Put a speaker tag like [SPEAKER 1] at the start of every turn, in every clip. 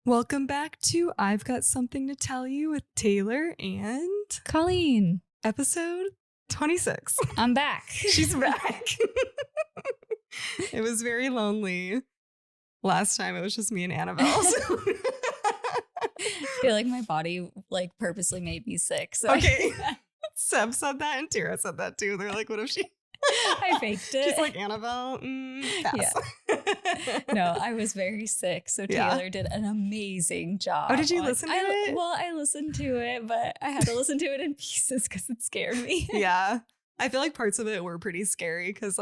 [SPEAKER 1] Welcome back to I've Got Something to Tell You with Tayler and
[SPEAKER 2] Colleen,
[SPEAKER 1] episode 26.
[SPEAKER 2] I'm back.
[SPEAKER 1] She's back. It was very lonely. Last time it was just me and Annabelle. So.
[SPEAKER 2] I feel like my body purposely made me sick. So
[SPEAKER 1] Okay. Seb said that and Tara said that too. They're like, what if she...
[SPEAKER 2] I faked it.
[SPEAKER 1] She's like, Annabelle, pass.
[SPEAKER 2] Yeah. No, I was very sick. So Tayler did an amazing job.
[SPEAKER 1] Oh, did you listen to it?
[SPEAKER 2] Well, I listened to it, but I had to listen to it in pieces because it scared me.
[SPEAKER 1] Yeah. I feel like parts of it were pretty scary because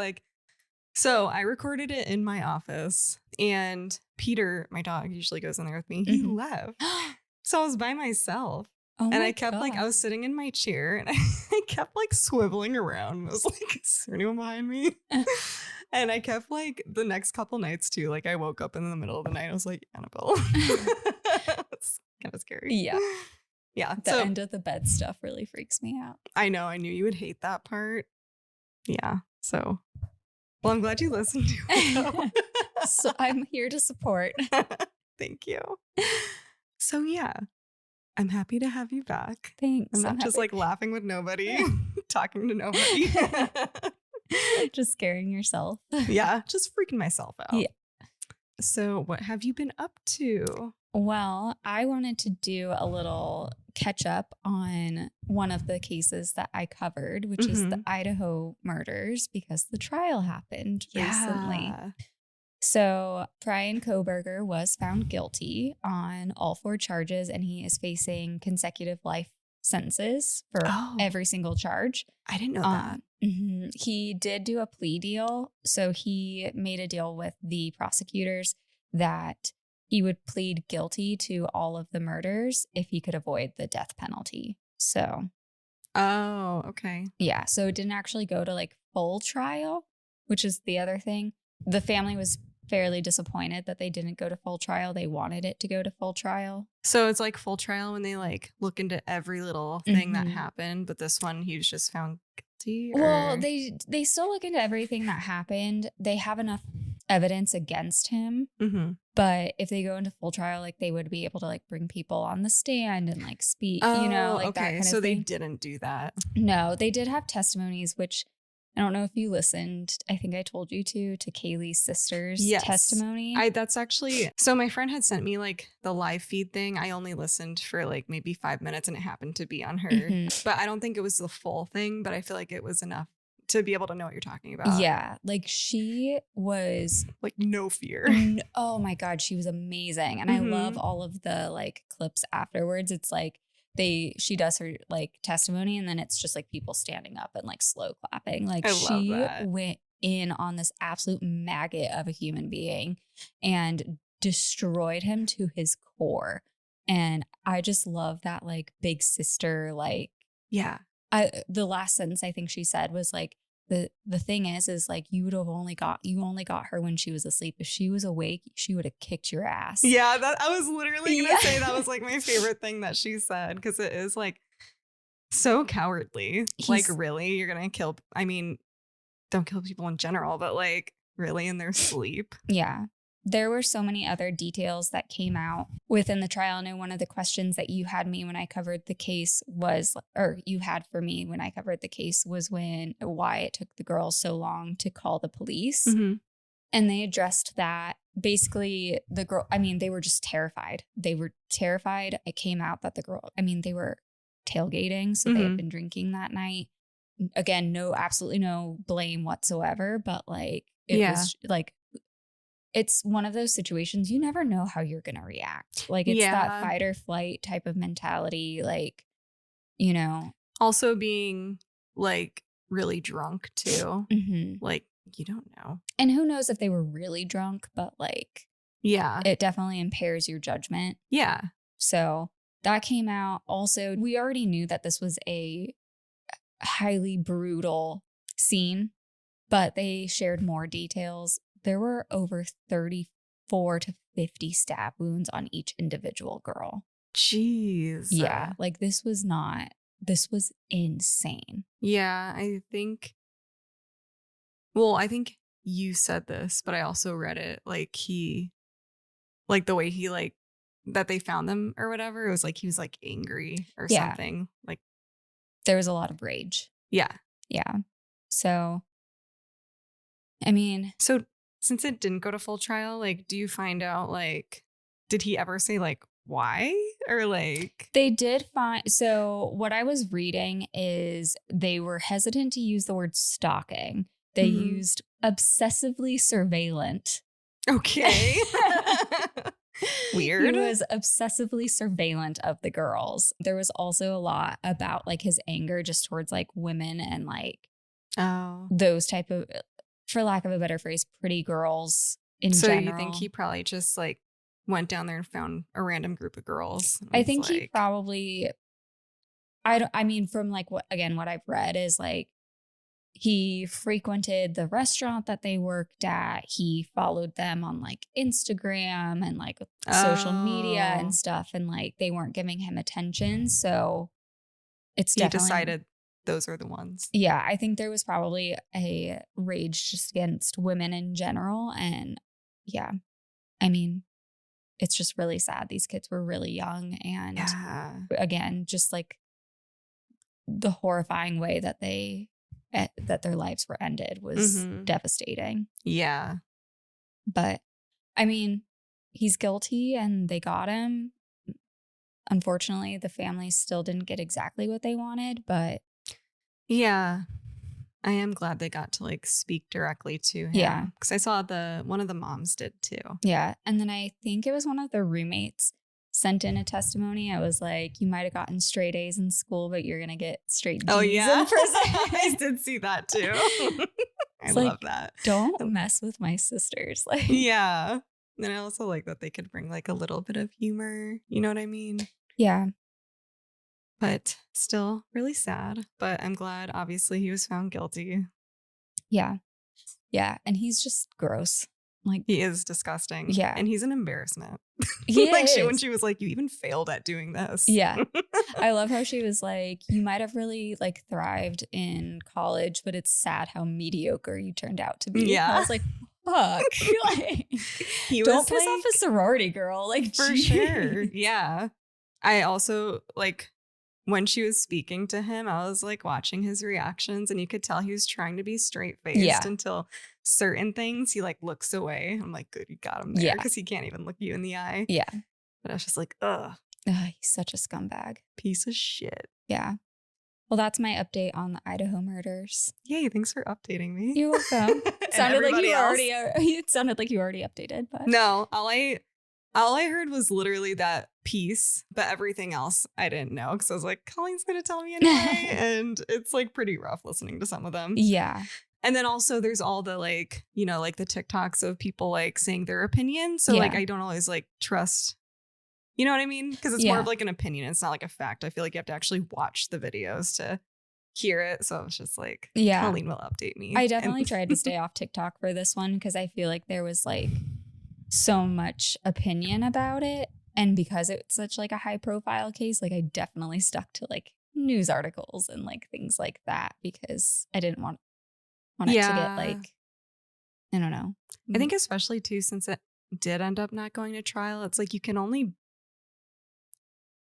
[SPEAKER 1] so I recorded it in my office and Peter, my dog, usually goes in there with me. He left. So I was by myself.
[SPEAKER 2] Oh
[SPEAKER 1] and
[SPEAKER 2] my
[SPEAKER 1] I kept
[SPEAKER 2] God.
[SPEAKER 1] I was sitting in my chair and I kept swiveling around. I was like, is there anyone behind me? And I kept the next couple nights too. I woke up in the middle of the night. I was like, Annabelle. It's kind of scary.
[SPEAKER 2] Yeah.
[SPEAKER 1] Yeah.
[SPEAKER 2] The end of the bed stuff really freaks me out.
[SPEAKER 1] I know. I knew you would hate that part. Yeah. So, well, I'm glad you listened to it.
[SPEAKER 2] So I'm here to support.
[SPEAKER 1] Thank you. So, yeah. I'm happy to have you back.
[SPEAKER 2] Thanks.
[SPEAKER 1] I'm not just laughing with nobody, talking to nobody.
[SPEAKER 2] Just scaring yourself.
[SPEAKER 1] Yeah, just freaking myself out.
[SPEAKER 2] Yeah.
[SPEAKER 1] So what have you been up to?
[SPEAKER 2] Well, I wanted to do a little catch up on one of the cases that I covered, which is the Idaho murders, because the trial happened recently. So Brian Koberger was found guilty on all 4 charges, and he is facing consecutive life sentences for every single charge.
[SPEAKER 1] I didn't know that.
[SPEAKER 2] He did do a plea deal. So he made a deal with the prosecutors that he would plead guilty to all of the murders if he could avoid the death penalty. So.
[SPEAKER 1] Oh, okay.
[SPEAKER 2] Yeah. So it didn't actually go to full trial, which is the other thing. The family was fairly disappointed that they didn't go to full trial. They wanted it to go to full trial.
[SPEAKER 1] So it's full trial when they look into every little thing that happened, but this one he was just found guilty?
[SPEAKER 2] Well, they still look into everything that happened. They have enough evidence against him, but if they go into full trial, they would be able to bring people on the stand and speak,
[SPEAKER 1] okay.
[SPEAKER 2] that kind of
[SPEAKER 1] so
[SPEAKER 2] thing.
[SPEAKER 1] They didn't do that.
[SPEAKER 2] No, they did have testimonies, which I don't know if you listened. I think I told you to Kaylee's sister's testimony.
[SPEAKER 1] That's actually, so my friend had sent me the live feed thing. I only listened for maybe 5 minutes and it happened to be on her, but I don't think it was the full thing, but I feel like it was enough to be able to know what you're talking about.
[SPEAKER 2] Yeah. She was
[SPEAKER 1] no fear.
[SPEAKER 2] Oh my God. She was amazing. And I love all of the clips afterwards. It's she does her testimony and then it's just people standing up and slow clapping. She went in on this absolute maggot of a human being and destroyed him to his core. And I just love that big sister,
[SPEAKER 1] yeah.
[SPEAKER 2] The last sentence I think she said was the thing is you only got her when she was asleep. If she was awake, she would have kicked your ass.
[SPEAKER 1] Yeah, I was literally gonna say that was my favorite thing that she said, because it is so cowardly. Really, you're gonna kill? I mean, don't kill people in general, but really in their sleep.
[SPEAKER 2] Yeah. There were so many other details that came out within the trial. And one of the questions that you had me when I covered the case was, or you had for me when I covered the case was why it took the girls so long to call the police. And they addressed that. Basically, they were just terrified. They were terrified. It came out that they were tailgating. So they had been drinking that night. Again, absolutely no blame whatsoever. But it was it's one of those situations you never know how you're going to react. It's that fight or flight type of mentality.
[SPEAKER 1] Also being really drunk too. You don't know.
[SPEAKER 2] And who knows if they were really drunk, but
[SPEAKER 1] yeah,
[SPEAKER 2] it definitely impairs your judgment.
[SPEAKER 1] Yeah.
[SPEAKER 2] So that came out. Also, we already knew that this was a highly brutal scene, but they shared more details. There were over 34 to 50 stab wounds on each individual girl.
[SPEAKER 1] Jeez.
[SPEAKER 2] Yeah. This was insane.
[SPEAKER 1] Yeah. I think you said this, but I also read it. The way he that they found them or whatever, it was like he was like angry or something. Like
[SPEAKER 2] there was a lot of rage.
[SPEAKER 1] Yeah.
[SPEAKER 2] Yeah. So, I mean.
[SPEAKER 1] So since it didn't go to full trial, like, do you find out, like, did he ever say, like, why? Or, like.
[SPEAKER 2] They did find. So what I was reading is they were hesitant to use the word stalking. They used obsessively surveillant.
[SPEAKER 1] Okay. Weird.
[SPEAKER 2] He was obsessively surveillant of the girls. There was also a lot about like his anger just towards like women and like those type of, for lack of a better phrase, pretty girls in general. So
[SPEAKER 1] you think he probably just like went down there and found a random group of girls?
[SPEAKER 2] I think he probably, I mean, from like what I've read is like, he frequented the restaurant that they worked at. He followed them on like Instagram and like social media and stuff. And like they weren't giving him attention. So it's definitely.
[SPEAKER 1] He decided those are the ones.
[SPEAKER 2] Yeah. I think there was probably a rage just against women in general. And yeah, I mean, it's just really sad. These kids were really young. And again, just like the horrifying way that their lives were ended was devastating.
[SPEAKER 1] Yeah.
[SPEAKER 2] But I mean, he's guilty and they got him. Unfortunately, the family still didn't get exactly what they wanted, but
[SPEAKER 1] yeah, I am glad they got to like speak directly to him.
[SPEAKER 2] Yeah.
[SPEAKER 1] Because I saw one of the moms did too.
[SPEAKER 2] Yeah. And then I think it was one of the roommates sent in a testimony. I was like, you might have gotten straight A's in school, but you're going to get straight D's in prison.
[SPEAKER 1] I did see that too. I love that.
[SPEAKER 2] Don't mess with my sisters. Like,
[SPEAKER 1] yeah. And I also like that they could bring like a little bit of humor. You know what I mean?
[SPEAKER 2] Yeah.
[SPEAKER 1] But still really sad. But I'm glad, obviously, he was found guilty.
[SPEAKER 2] Yeah. Yeah. And he's just gross. Like,
[SPEAKER 1] he is disgusting.
[SPEAKER 2] Yeah.
[SPEAKER 1] And he's an embarrassment.
[SPEAKER 2] He
[SPEAKER 1] like
[SPEAKER 2] is.
[SPEAKER 1] when she was like, you even failed at doing this.
[SPEAKER 2] Yeah. I love how she was like, you might have really like thrived in college, but it's sad how mediocre you turned out to be.
[SPEAKER 1] Yeah.
[SPEAKER 2] I was like, fuck. Like, don't piss off a sorority girl. Like,
[SPEAKER 1] for sure. Yeah. I also like when she was speaking to him, I was like watching his reactions and you could tell he was trying to be straight faced until certain things he like looks away. I'm like, good, you got him there because he can't even look you in the eye.
[SPEAKER 2] Yeah.
[SPEAKER 1] But I was just like, ugh.
[SPEAKER 2] He's such a scumbag.
[SPEAKER 1] Piece of shit.
[SPEAKER 2] Yeah. Well, that's my update on the Idaho murders.
[SPEAKER 1] Yay, thanks for updating me.
[SPEAKER 2] You're welcome. It sounded like you already updated, but
[SPEAKER 1] no, all I heard was literally that piece, but everything else I didn't know because I was like, Colleen's going to tell me anyway. And it's like pretty rough listening to some of them.
[SPEAKER 2] Yeah.
[SPEAKER 1] And then also there's all the like, you know, like the TikToks of people like saying their opinion. So like, I don't always like trust, you know what I mean? Because it's more of like an opinion. It's not like a fact. I feel like you have to actually watch the videos to hear it. So it's just like, Colleen will update me.
[SPEAKER 2] I definitely tried to stay off TikTok for this one because I feel like there was like so much opinion about it. And because it's such like a high profile case, like I definitely stuck to like news articles and like things like that because I didn't want it to get like, I don't know.
[SPEAKER 1] I think especially too, since it did end up not going to trial, it's like you can only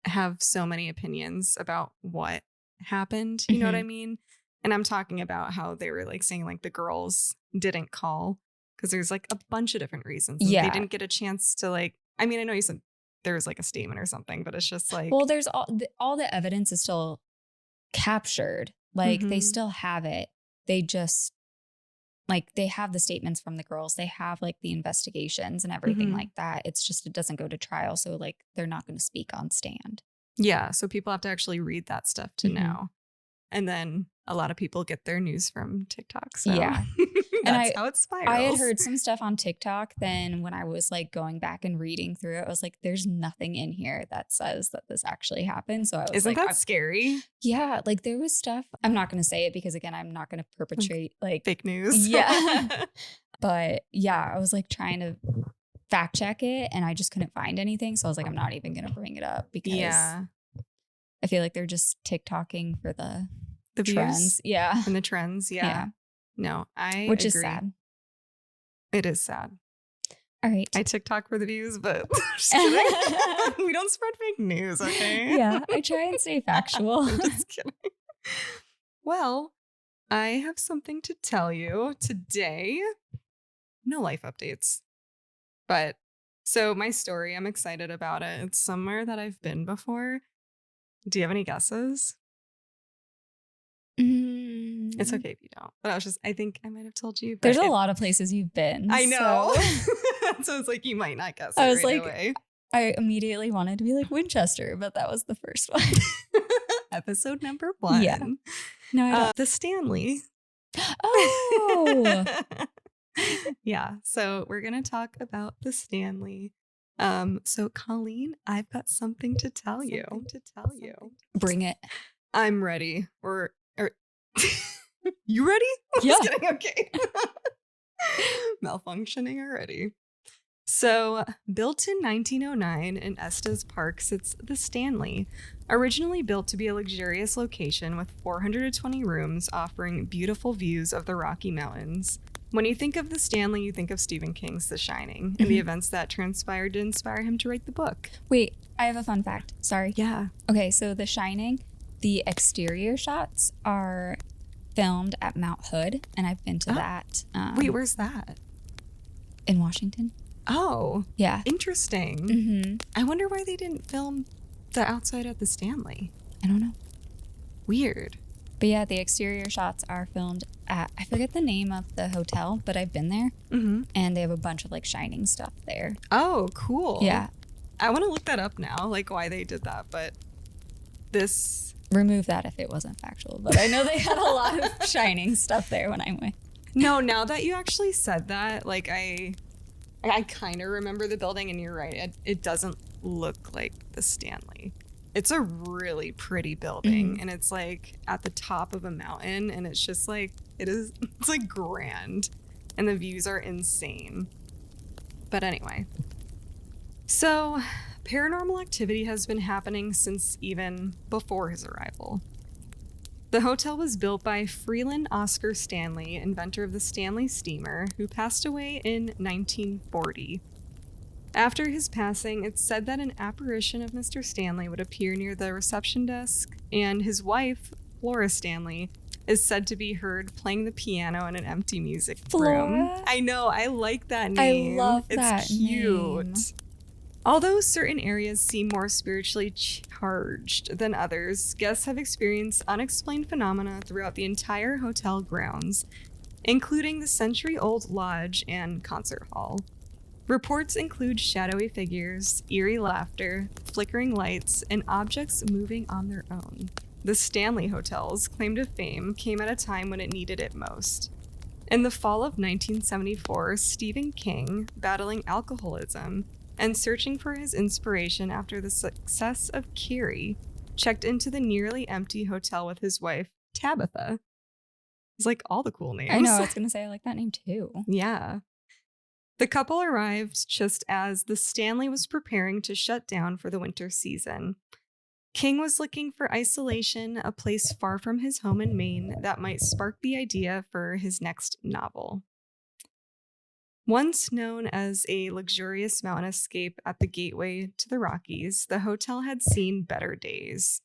[SPEAKER 1] have so many opinions about what happened. You know what I mean? And I'm talking about how they were like saying like the girls didn't call because there's like a bunch of different reasons. They didn't get a chance to like, I mean, I know you said there was like a statement or something, but it's just like,
[SPEAKER 2] well, there's all the evidence is still captured. Like they still have it. They just like, they have the statements from the girls. They have like the investigations and everything like that. It's just, it doesn't go to trial. So like, they're not going to speak on stand.
[SPEAKER 1] Yeah. So people have to actually read that stuff to know. And then a lot of people get their news from TikTok. So that's how it spirals.
[SPEAKER 2] I had heard some stuff on TikTok. Then when I was like going back and reading through it, I was like, there's nothing in here that says that this actually happened. So I was
[SPEAKER 1] Isn't that scary?
[SPEAKER 2] Yeah. Like there was stuff. I'm not going to say it because again, I'm not going to perpetrate like
[SPEAKER 1] fake news.
[SPEAKER 2] Yeah. But yeah, I was like trying to fact check it and I just couldn't find anything. So I was like, I'm not even going to bring it up because I feel like they're just TikToking for the trends.
[SPEAKER 1] Views.
[SPEAKER 2] Yeah.
[SPEAKER 1] And the trends. Yeah. No, I
[SPEAKER 2] Which
[SPEAKER 1] agree.
[SPEAKER 2] is sad.
[SPEAKER 1] It is sad.
[SPEAKER 2] All right.
[SPEAKER 1] I TikTok for the views, but just kidding. We don't spread fake news, okay?
[SPEAKER 2] Yeah, I try and stay factual.
[SPEAKER 1] I'm just kidding. Well, I have something to tell you today. No life updates. But so my story, I'm excited about it. It's somewhere that I've been before. Do you have any guesses? It's okay if you don't. But I think I might have told you.
[SPEAKER 2] There's a lot of places you've been.
[SPEAKER 1] I know.
[SPEAKER 2] So,
[SPEAKER 1] So it's like you might not guess it
[SPEAKER 2] I was
[SPEAKER 1] right
[SPEAKER 2] like,
[SPEAKER 1] away.
[SPEAKER 2] I immediately wanted to be like Winchester, but that was the first one.
[SPEAKER 1] Episode number 1.
[SPEAKER 2] Yeah. No, I don't.
[SPEAKER 1] The Stanley.
[SPEAKER 2] Oh.
[SPEAKER 1] Yeah. So we're going to talk about the Stanley. So Colleen, I've got something to tell you.
[SPEAKER 2] Bring it.
[SPEAKER 1] I'm ready. You ready?
[SPEAKER 2] Yeah.
[SPEAKER 1] Just kidding. Okay. Malfunctioning already. So, built in 1909 in Estes Park sits the Stanley, originally built to be a luxurious location with 420 rooms offering beautiful views of the Rocky Mountains. When you think of the Stanley, you think of Stephen King's The Shining and the events that transpired to inspire him to write the book.
[SPEAKER 2] Wait, I have a fun fact. Sorry.
[SPEAKER 1] Yeah.
[SPEAKER 2] Okay, so The Shining, the exterior shots are filmed at Mount Hood, and I've been to that.
[SPEAKER 1] Wait, where's that?
[SPEAKER 2] In Washington.
[SPEAKER 1] Oh,
[SPEAKER 2] Yeah.
[SPEAKER 1] interesting.
[SPEAKER 2] Mm-hmm.
[SPEAKER 1] I wonder why they didn't film the outside at the Stanley.
[SPEAKER 2] I don't know.
[SPEAKER 1] Weird.
[SPEAKER 2] But yeah, the exterior shots are filmed at, I forget the name of the hotel, but I've been there.
[SPEAKER 1] Mm-hmm.
[SPEAKER 2] And they have a bunch of like Shining stuff there.
[SPEAKER 1] Oh, cool.
[SPEAKER 2] Yeah.
[SPEAKER 1] I want to look that up now, like why they did that, but this...
[SPEAKER 2] Remove that if it wasn't factual. But I know they had a lot of Shining stuff there when I went.
[SPEAKER 1] No, now that you actually said that, like I kind of remember the building, and you're right. It doesn't look like the Stanley. It's a really pretty building, and it's like at the top of a mountain, and it's just like it's like grand, and the views are insane. But anyway, so paranormal activity has been happening since even before his arrival. The hotel was built by Freeland Oscar Stanley, inventor of the Stanley steamer, who passed away in 1940. After his passing, it's said that an apparition of Mr. Stanley would appear near the reception desk, and his wife, Flora Stanley, is said to be heard playing the piano in an empty music room.
[SPEAKER 2] Flora?
[SPEAKER 1] I know, I like that name.
[SPEAKER 2] I love
[SPEAKER 1] it's
[SPEAKER 2] that
[SPEAKER 1] cute.
[SPEAKER 2] name.
[SPEAKER 1] Although certain areas seem more spiritually charged than others, guests have experienced unexplained phenomena throughout the entire hotel grounds, including the century-old lodge and concert hall. Reports include shadowy figures, eerie laughter, flickering lights, and objects moving on their own. The Stanley Hotel's claim to fame came at a time when it needed it most. In the fall of 1974, Stephen King, battling alcoholism and searching for his inspiration after the success of Carrie, checked into the nearly empty hotel with his wife, Tabitha. It's like all the cool names.
[SPEAKER 2] I know, I was going to say I like that name too.
[SPEAKER 1] Yeah. The couple arrived just as the Stanley was preparing to shut down for the winter season. King was looking for isolation, a place far from his home in Maine that might spark the idea for his next novel. Once known as a luxurious mountain escape at the gateway to the Rockies, the hotel had seen better days.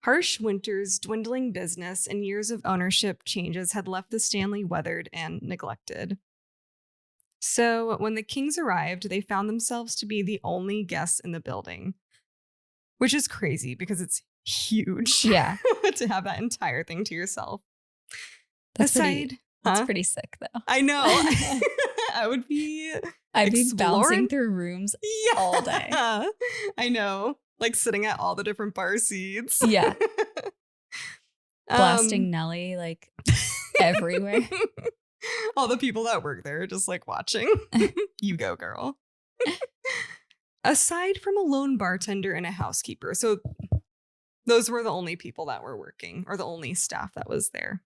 [SPEAKER 1] Harsh winters, dwindling business, and years of ownership changes had left the Stanley weathered and neglected. So when the Kings arrived, they found themselves to be the only guests in the building, which is crazy because it's huge.
[SPEAKER 2] Yeah.
[SPEAKER 1] To have that entire thing to yourself.
[SPEAKER 2] That's pretty sick though.
[SPEAKER 1] I know. I would be
[SPEAKER 2] I'd be bouncing through rooms all day.
[SPEAKER 1] I know. Like sitting at all the different bar seats.
[SPEAKER 2] Yeah. Blasting Nelly like everywhere.
[SPEAKER 1] All the people that work there just like watching. You go, girl. Aside from a lone bartender and a housekeeper. So those were the only people that were working, or the only staff that was there.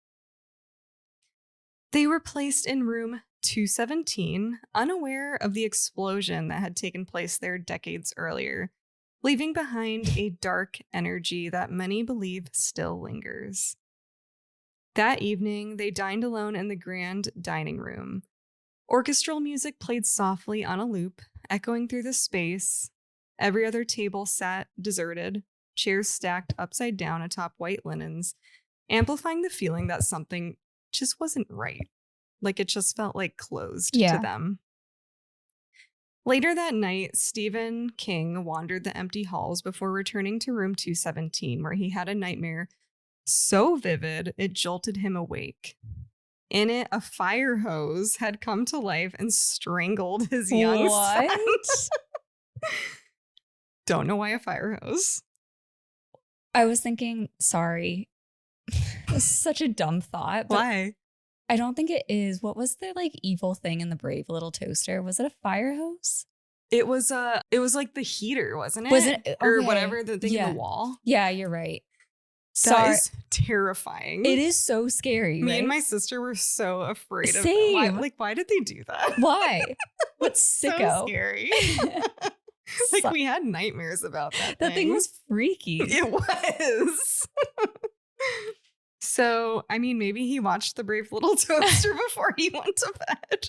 [SPEAKER 1] They were placed in room 217, unaware of the explosion that had taken place there decades earlier, leaving behind a dark energy that many believe still lingers. That evening, they dined alone in the grand dining room, Orchestral music played softly on a loop, echoing through the space. Every other table sat deserted, chairs stacked upside down atop white linens, amplifying the feeling that something just wasn't right. Like it just felt like closed to them. Later that night, Stephen King wandered the empty halls before returning to room 217, where he had a nightmare so vivid it jolted him awake. In it, a fire hose had come to life and strangled his young son. Don't know why a fire hose.
[SPEAKER 2] I was thinking, sorry. This is such a dumb thought. But
[SPEAKER 1] Why?
[SPEAKER 2] I don't think it is. What was the like evil thing in the Brave Little Toaster? Was it a fire hose?
[SPEAKER 1] It was like the heater, wasn't it?
[SPEAKER 2] Was it? Okay.
[SPEAKER 1] Or whatever, the thing in the wall.
[SPEAKER 2] Yeah, you're right.
[SPEAKER 1] That is terrifying.
[SPEAKER 2] It is so scary.
[SPEAKER 1] Me
[SPEAKER 2] right?
[SPEAKER 1] and my sister were so afraid of
[SPEAKER 2] Same.
[SPEAKER 1] it. Why did they do that?
[SPEAKER 2] Why? What's sicko?
[SPEAKER 1] So scary. We had nightmares about that.
[SPEAKER 2] That thing was freaky.
[SPEAKER 1] It was. So, I mean, maybe he watched The Brave Little Toaster before he went to bed.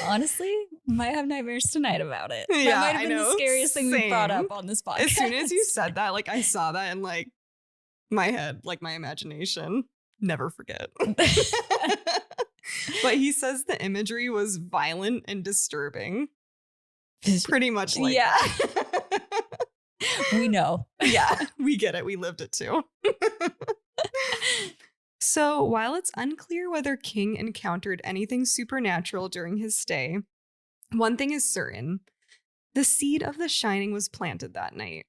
[SPEAKER 2] Honestly, might have nightmares tonight about it.
[SPEAKER 1] Yeah,
[SPEAKER 2] that might have been the scariest thing we brought up on this podcast.
[SPEAKER 1] As soon as you said that, I saw that in my head, my imagination. Never forget. But he says the imagery was violent and disturbing. Pretty much like that.
[SPEAKER 2] We know.
[SPEAKER 1] Yeah, we get it. We lived it too. So while it's unclear whether King encountered anything supernatural during his stay, one thing is certain. The seed of The Shining was planted that night.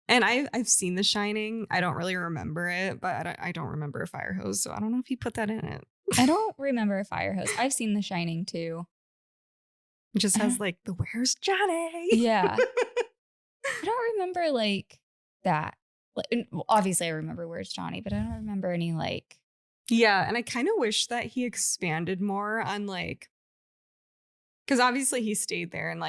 [SPEAKER 1] And I've seen The Shining. I don't really remember it, but I don't remember a fire hose, so I don't know if he put that in it.
[SPEAKER 2] I don't remember a fire hose. I've seen The Shining too.
[SPEAKER 1] It just has the "Where's Johnny?"
[SPEAKER 2] Yeah. I don't remember that. Obviously, I remember Where's Johnny, but I don't remember any
[SPEAKER 1] Yeah, and I kind of wish that he expanded more on because obviously he stayed there and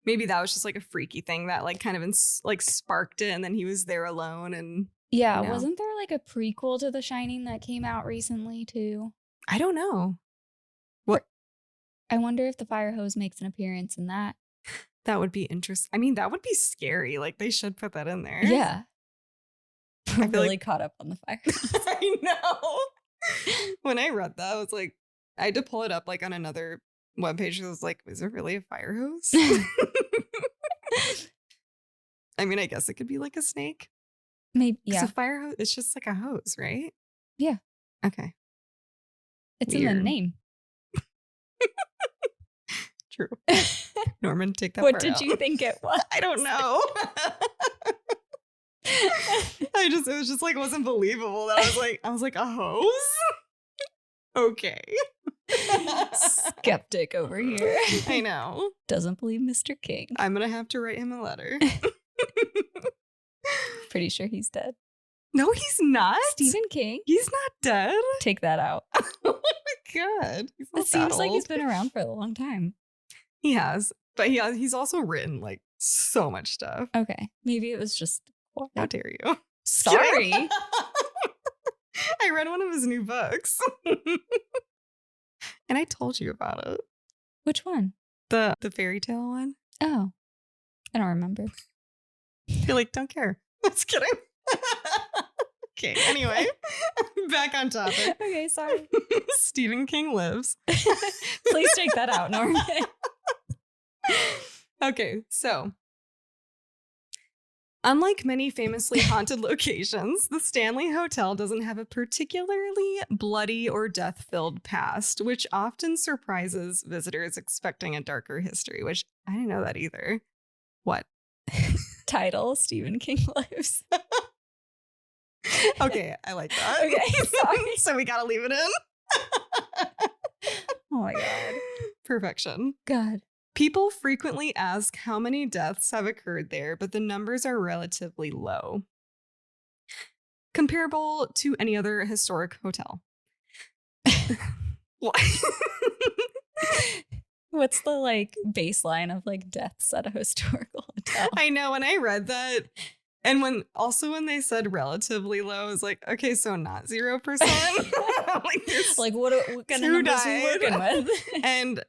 [SPEAKER 1] maybe that was just a freaky thing that kind of sparked it, and then he was there alone and
[SPEAKER 2] yeah. Wasn't there a prequel to The Shining that came out recently too?
[SPEAKER 1] I don't know. What?
[SPEAKER 2] I wonder if the fire hose makes an appearance in that.
[SPEAKER 1] That would be interesting. I mean, that would be scary. They should put that in there.
[SPEAKER 2] Yeah. I'm
[SPEAKER 1] feel
[SPEAKER 2] really caught up on the fire.
[SPEAKER 1] I know. When I read that, I was I had to pull it up on another webpage. I was is it really a fire hose? I mean, I guess it could be a snake.
[SPEAKER 2] Maybe, yeah.
[SPEAKER 1] A fire hose, it's just a hose, right?
[SPEAKER 2] Yeah.
[SPEAKER 1] Okay.
[SPEAKER 2] It's in the name.
[SPEAKER 1] True. Norman, take that
[SPEAKER 2] What
[SPEAKER 1] part
[SPEAKER 2] did
[SPEAKER 1] out.
[SPEAKER 2] you think it was?
[SPEAKER 1] I don't know. It was just wasn't believable that I was a hose? Okay.
[SPEAKER 2] Skeptic over here.
[SPEAKER 1] I know.
[SPEAKER 2] Doesn't believe Mr. King.
[SPEAKER 1] I'm going to have to write him a letter.
[SPEAKER 2] Pretty sure he's dead.
[SPEAKER 1] No, he's not.
[SPEAKER 2] Stephen King?
[SPEAKER 1] He's not dead.
[SPEAKER 2] Take that out.
[SPEAKER 1] Oh my God.
[SPEAKER 2] It seems like he's been around for a long time.
[SPEAKER 1] He has. But he's also written so much stuff.
[SPEAKER 2] Okay. Maybe it was just...
[SPEAKER 1] How dare you?
[SPEAKER 2] Sorry.
[SPEAKER 1] I read one of his new books. And I told you about it.
[SPEAKER 2] Which one?
[SPEAKER 1] The fairy tale one.
[SPEAKER 2] Oh. I don't remember.
[SPEAKER 1] You're don't care. Just kidding. Okay, anyway. Back on topic.
[SPEAKER 2] Okay, sorry.
[SPEAKER 1] Stephen King lives.
[SPEAKER 2] Please take that out, Norman.
[SPEAKER 1] Okay, so unlike many famously haunted locations, the Stanley Hotel doesn't have a particularly bloody or death-filled past, which often surprises visitors expecting a darker history, which I didn't know that either. What?
[SPEAKER 2] Title, Stephen King lives.
[SPEAKER 1] Okay, I like that.
[SPEAKER 2] Okay, sorry.
[SPEAKER 1] So we gotta leave it in.
[SPEAKER 2] Oh my God.
[SPEAKER 1] Perfection.
[SPEAKER 2] God.
[SPEAKER 1] People frequently ask how many deaths have occurred there, but the numbers are relatively low, comparable to any other historic hotel. What?
[SPEAKER 2] What's the baseline of deaths at a historical hotel?
[SPEAKER 1] I know. When I read that, And when they said relatively low, I was like, okay, so not 0%.
[SPEAKER 2] Like what kind of numbers are we working with?
[SPEAKER 1] And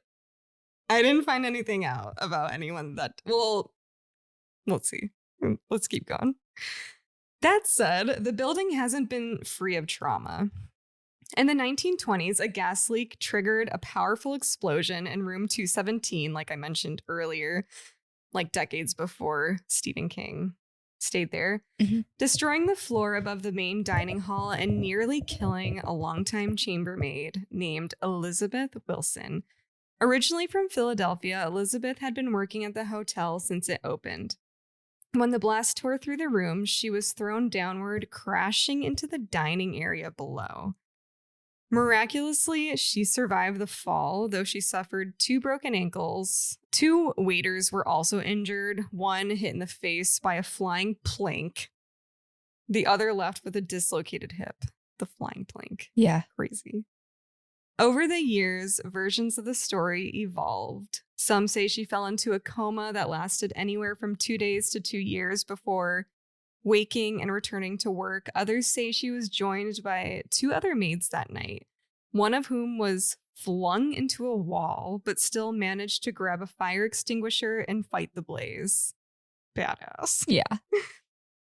[SPEAKER 1] I didn't find anything out about anyone that, well, let's see. Let's keep going. That said, the building hasn't been free of trauma. In the 1920s, a gas leak triggered a powerful explosion in room 217, like I mentioned earlier, like decades before Stephen King stayed there, destroying the floor above the main dining hall and nearly killing a longtime chambermaid named Elizabeth Wilson. Originally from Philadelphia, Elizabeth had been working at the hotel since it opened. When the blast tore through the room, she was thrown downward, crashing into the dining area below. Miraculously, she survived the fall, though she suffered 2 broken ankles. 2 waiters were also injured, one hit in the face by a flying plank, the other left with a dislocated hip. The flying plank.
[SPEAKER 2] Yeah.
[SPEAKER 1] Crazy. Over the years, versions of the story evolved. Some say she fell into a coma that lasted anywhere from 2 days to 2 years before waking and returning to work. Others say she was joined by 2 other maids that night, one of whom was flung into a wall, but still managed to grab a fire extinguisher and fight the blaze. Badass.
[SPEAKER 2] Yeah.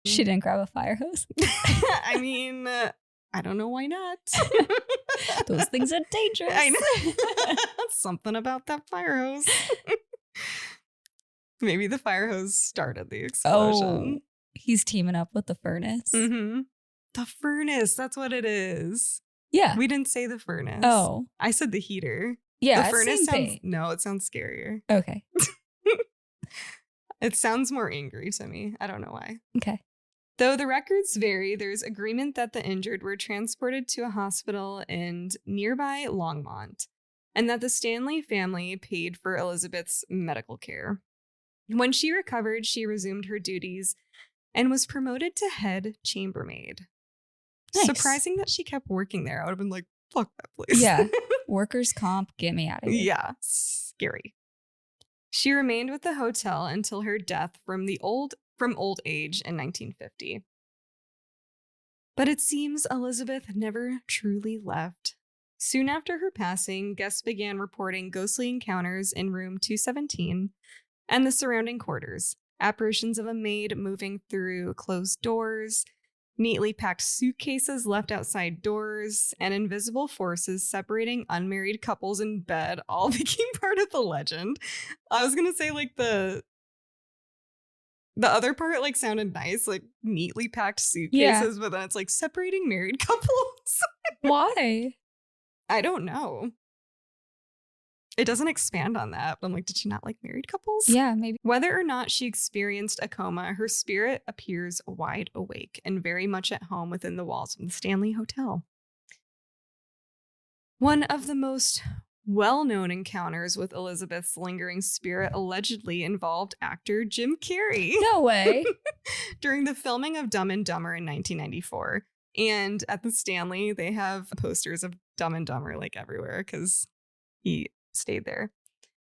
[SPEAKER 2] She didn't grab a fire hose.
[SPEAKER 1] I mean, I don't know why not.
[SPEAKER 2] Those things are dangerous.
[SPEAKER 1] I know. Something about that fire hose. Maybe the fire hose started the explosion.
[SPEAKER 2] Oh, he's teaming up with the furnace.
[SPEAKER 1] Mm-hmm. The furnace. That's what it is.
[SPEAKER 2] Yeah.
[SPEAKER 1] We didn't say the furnace.
[SPEAKER 2] Oh.
[SPEAKER 1] I said the heater.
[SPEAKER 2] Yeah.
[SPEAKER 1] The furnace
[SPEAKER 2] same
[SPEAKER 1] sounds.
[SPEAKER 2] thing.
[SPEAKER 1] No, it sounds scarier.
[SPEAKER 2] Okay.
[SPEAKER 1] It sounds more angry to me. I don't know why.
[SPEAKER 2] Okay.
[SPEAKER 1] Though the records vary, there's agreement that the injured were transported to a hospital in nearby Longmont, and that the Stanley family paid for Elizabeth's medical care. When she recovered, she resumed her duties and was promoted to head chambermaid.
[SPEAKER 2] Nice.
[SPEAKER 1] Surprising that she kept working there. I would have been like, fuck that place.
[SPEAKER 2] Yeah. Workers' comp, get me out of here.
[SPEAKER 1] Yeah, scary. She remained with the hotel until her death from old age in 1950. But it seems Elizabeth never truly left. Soon after her passing, guests began reporting ghostly encounters in room 217 and the surrounding quarters, apparitions of a maid moving through closed doors, neatly packed suitcases left outside doors, and invisible forces separating unmarried couples in bed all became part of the legend. I was going to say like the other part like sounded nice, like neatly packed suitcases, but then it's like separating married couples.
[SPEAKER 2] Why?
[SPEAKER 1] I don't know. It doesn't expand on that. But I'm like, did she not like married couples?
[SPEAKER 2] Yeah, maybe.
[SPEAKER 1] Whether or not she experienced a coma, her spirit appears wide awake and very much at home within the walls of the Stanley Hotel. One of the most well-known encounters with Elizabeth's lingering spirit allegedly involved actor Jim Carrey.
[SPEAKER 2] No way.
[SPEAKER 1] During the filming of Dumb and Dumber in 1994. And at the Stanley, they have posters of Dumb and Dumber like everywhere because he stayed there.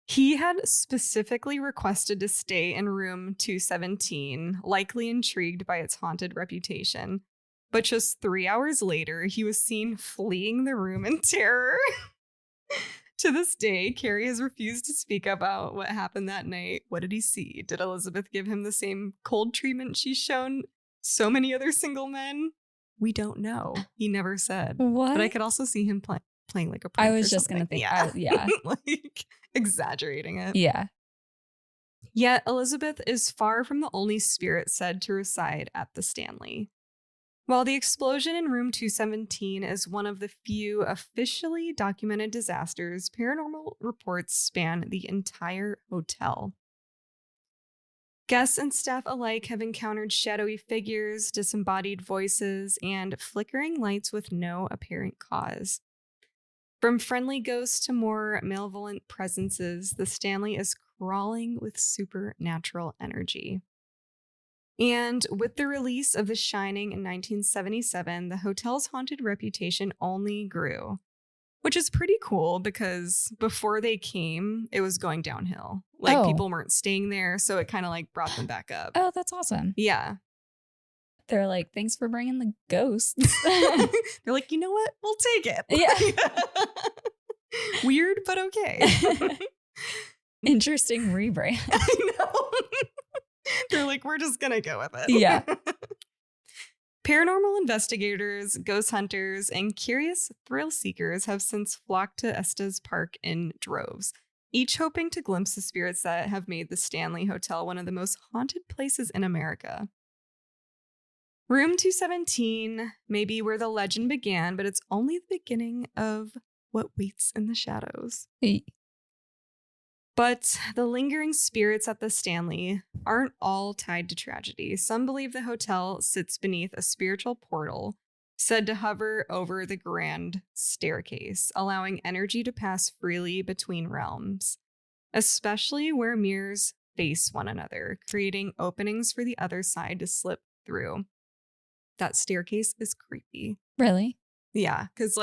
[SPEAKER 1] He had specifically requested to stay in room 217, likely intrigued by its haunted reputation. But just 3 hours later, he was seen fleeing the room in terror. To this day, Carrie has refused to speak about what happened that night. What did he see? Did Elizabeth give him the same cold treatment she's shown so many other single men? We don't know. He never said.
[SPEAKER 2] What?
[SPEAKER 1] But I could also see him playing like a prank.
[SPEAKER 2] I was
[SPEAKER 1] or
[SPEAKER 2] just going to
[SPEAKER 1] something.
[SPEAKER 2] think. Yeah.
[SPEAKER 1] Like exaggerating it.
[SPEAKER 2] Yeah.
[SPEAKER 1] Yet Elizabeth is far from the only spirit said to reside at the Stanley. While the explosion in room 217 is one of the few officially documented disasters, paranormal reports span the entire hotel. Guests and staff alike have encountered shadowy figures, disembodied voices, and flickering lights with no apparent cause. From friendly ghosts to more malevolent presences, the Stanley is crawling with supernatural energy. And with the release of The Shining in 1977, the hotel's haunted reputation only grew, which is pretty cool because before they came, it was going downhill. Like people weren't staying there, so it kind of like brought them back up.
[SPEAKER 2] Oh, that's awesome.
[SPEAKER 1] Yeah.
[SPEAKER 2] They're like, thanks for bringing the ghosts.
[SPEAKER 1] They're like, you know what? We'll take it.
[SPEAKER 2] Yeah.
[SPEAKER 1] Weird, but okay.
[SPEAKER 2] Interesting rebrand.
[SPEAKER 1] I know. They're like, we're just going to go with it.
[SPEAKER 2] Yeah.
[SPEAKER 1] Paranormal investigators, ghost hunters, and curious thrill seekers have since flocked to Estes Park in droves, each hoping to glimpse the spirits that have made the Stanley Hotel one of the most haunted places in America. Room 217 may be where the legend began, but it's only the beginning of what waits in the shadows. But the lingering spirits at the Stanley aren't all tied to tragedy. Some believe the hotel sits beneath a spiritual portal said to hover over the grand staircase, allowing energy to pass freely between realms, especially where mirrors face one another, creating openings for the other side to slip through. That staircase is creepy.
[SPEAKER 2] Really?
[SPEAKER 1] Yeah, because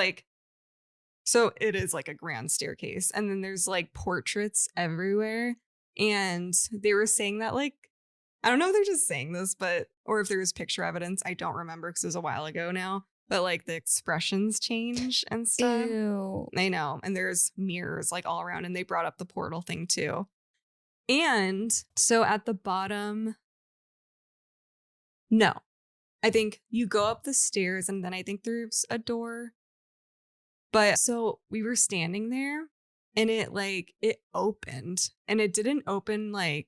[SPEAKER 1] so it is like a grand staircase, and then there's like portraits everywhere. And they were saying that I don't know if they're just saying this, or if there was picture evidence. I don't remember because it was a while ago now. But the expressions change and stuff.
[SPEAKER 2] Ew.
[SPEAKER 1] I know. And there's mirrors all around, and they brought up the portal thing too. And so at the bottom, no, I think you go up the stairs, and then I think there's a door. But so we were standing there, and it opened, and it didn't open oh,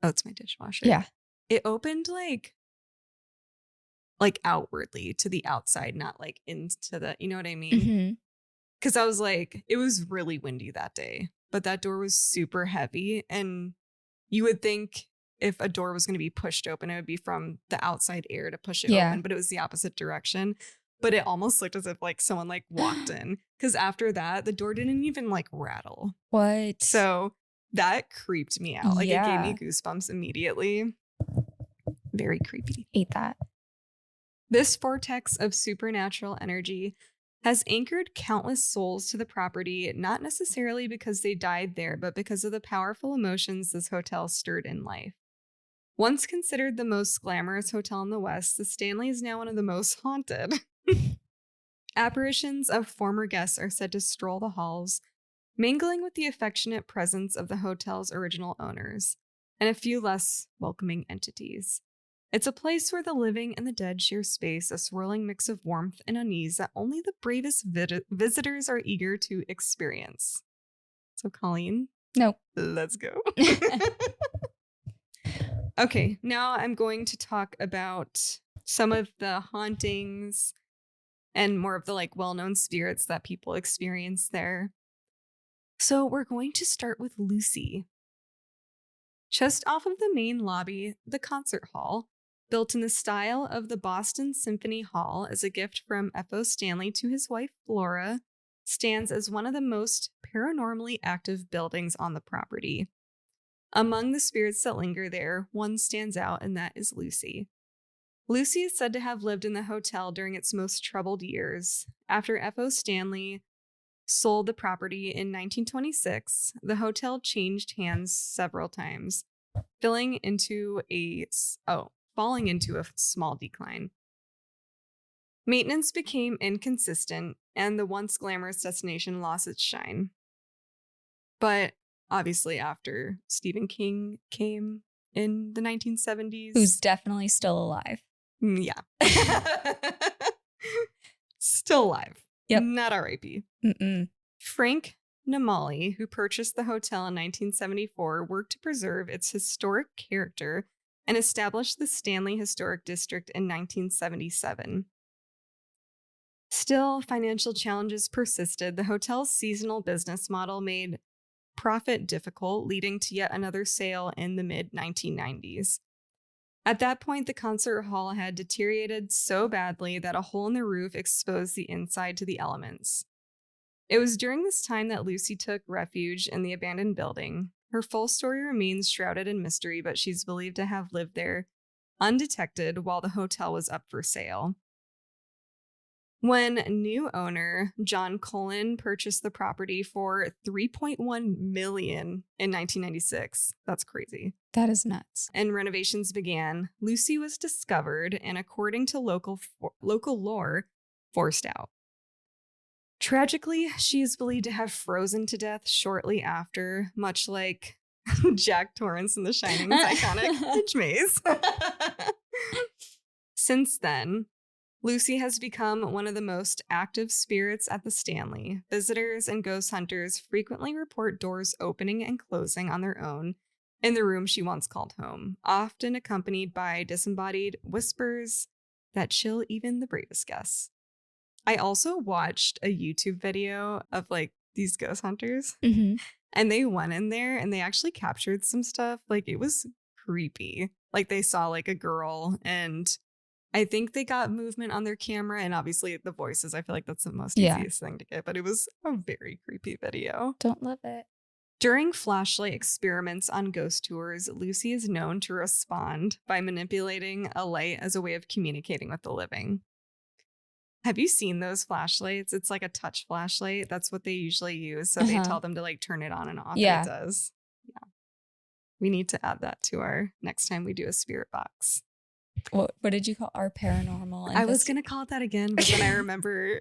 [SPEAKER 1] it's my dishwasher.
[SPEAKER 2] Yeah.
[SPEAKER 1] It opened outwardly to the outside, not into the, you know what I mean?
[SPEAKER 2] Mm-hmm.
[SPEAKER 1] Because I was it was really windy that day, but that door was super heavy, and you would think if a door was going to be pushed open, it would be from the outside air to push it open, but it was the opposite direction. But it almost looked as if someone walked in, because after that, the door didn't even rattle.
[SPEAKER 2] What?
[SPEAKER 1] So that creeped me out. It
[SPEAKER 2] Yeah.
[SPEAKER 1] gave me goosebumps immediately. Very creepy.
[SPEAKER 2] Hate that.
[SPEAKER 1] This vortex of supernatural energy has anchored countless souls to the property, not necessarily because they died there, but because of the powerful emotions this hotel stirred in life. Once considered the most glamorous hotel in the West, the Stanley is now one of the most haunted. Apparitions of former guests are said to stroll the halls, mingling with the affectionate presence of the hotel's original owners and a few less welcoming entities. It's a place where the living and the dead share space, a swirling mix of warmth and unease that only the bravest visitors are eager to experience. So, Colleen?
[SPEAKER 2] Nope.
[SPEAKER 1] Let's go. Okay, now I'm going to talk about some of the hauntings and more of the well-known spirits that people experience there. So we're going to start with Lucy. Just off of the main lobby, the concert hall, built in the style of the Boston Symphony Hall as a gift from F.O. Stanley to his wife Flora, stands as one of the most paranormally active buildings on the property. Among the spirits that linger there, one stands out, and that is Lucy. Lucy is said to have lived in the hotel during its most troubled years. After F.O. Stanley sold the property in 1926, the hotel changed hands several times, falling into a small decline. Maintenance became inconsistent, and the once glamorous destination lost its shine. But obviously, after Stephen King came in the 1970s.
[SPEAKER 2] Who's definitely still alive.
[SPEAKER 1] Yeah. Still alive.
[SPEAKER 2] Yep.
[SPEAKER 1] Not R.I.P.
[SPEAKER 2] Mm-mm.
[SPEAKER 1] Frank Namali, who purchased the hotel in 1974, worked to preserve its historic character and established the Stanley Historic District in 1977. Still, financial challenges persisted. The hotel's seasonal business model made profit difficult, leading to yet another sale in the mid-1990s. At that point, the concert hall had deteriorated so badly that a hole in the roof exposed the inside to the elements. It was during this time that Lucy took refuge in the abandoned building. Her full story remains shrouded in mystery, but she's believed to have lived there undetected while the hotel was up for sale. When new owner John Colleen purchased the property for $3.1 million in 1996. That's crazy.
[SPEAKER 2] That is nuts.
[SPEAKER 1] And renovations began, Lucy was discovered and, according to local lore, forced out. Tragically, she is believed to have frozen to death shortly after, much like Jack Torrance in The Shining's iconic Hitch Maze. Since then, Lucy has become one of the most active spirits at the Stanley. Visitors and ghost hunters frequently report doors opening and closing on their own in the room she once called home, often accompanied by disembodied whispers that chill even the bravest guests. I also watched a YouTube video of like these ghost hunters, and they went in there and they actually captured some stuff. Like, it was creepy. Like, they saw like a girl, and I think they got movement on their camera, and obviously the voices. I feel like that's the most easiest thing to get, but it was a very creepy video.
[SPEAKER 2] Don't love it.
[SPEAKER 1] During flashlight experiments on ghost tours, Lucy is known to respond by manipulating a light as a way of communicating with the living. Have you seen those flashlights? It's like a touch flashlight. That's what they usually use. So they tell them to like turn it on and off.
[SPEAKER 2] Yeah.
[SPEAKER 1] And it does. Yeah. We need to add that to our next time we do a spirit box.
[SPEAKER 2] What did you call our paranormal?
[SPEAKER 1] I was going to call it that again, but then I remember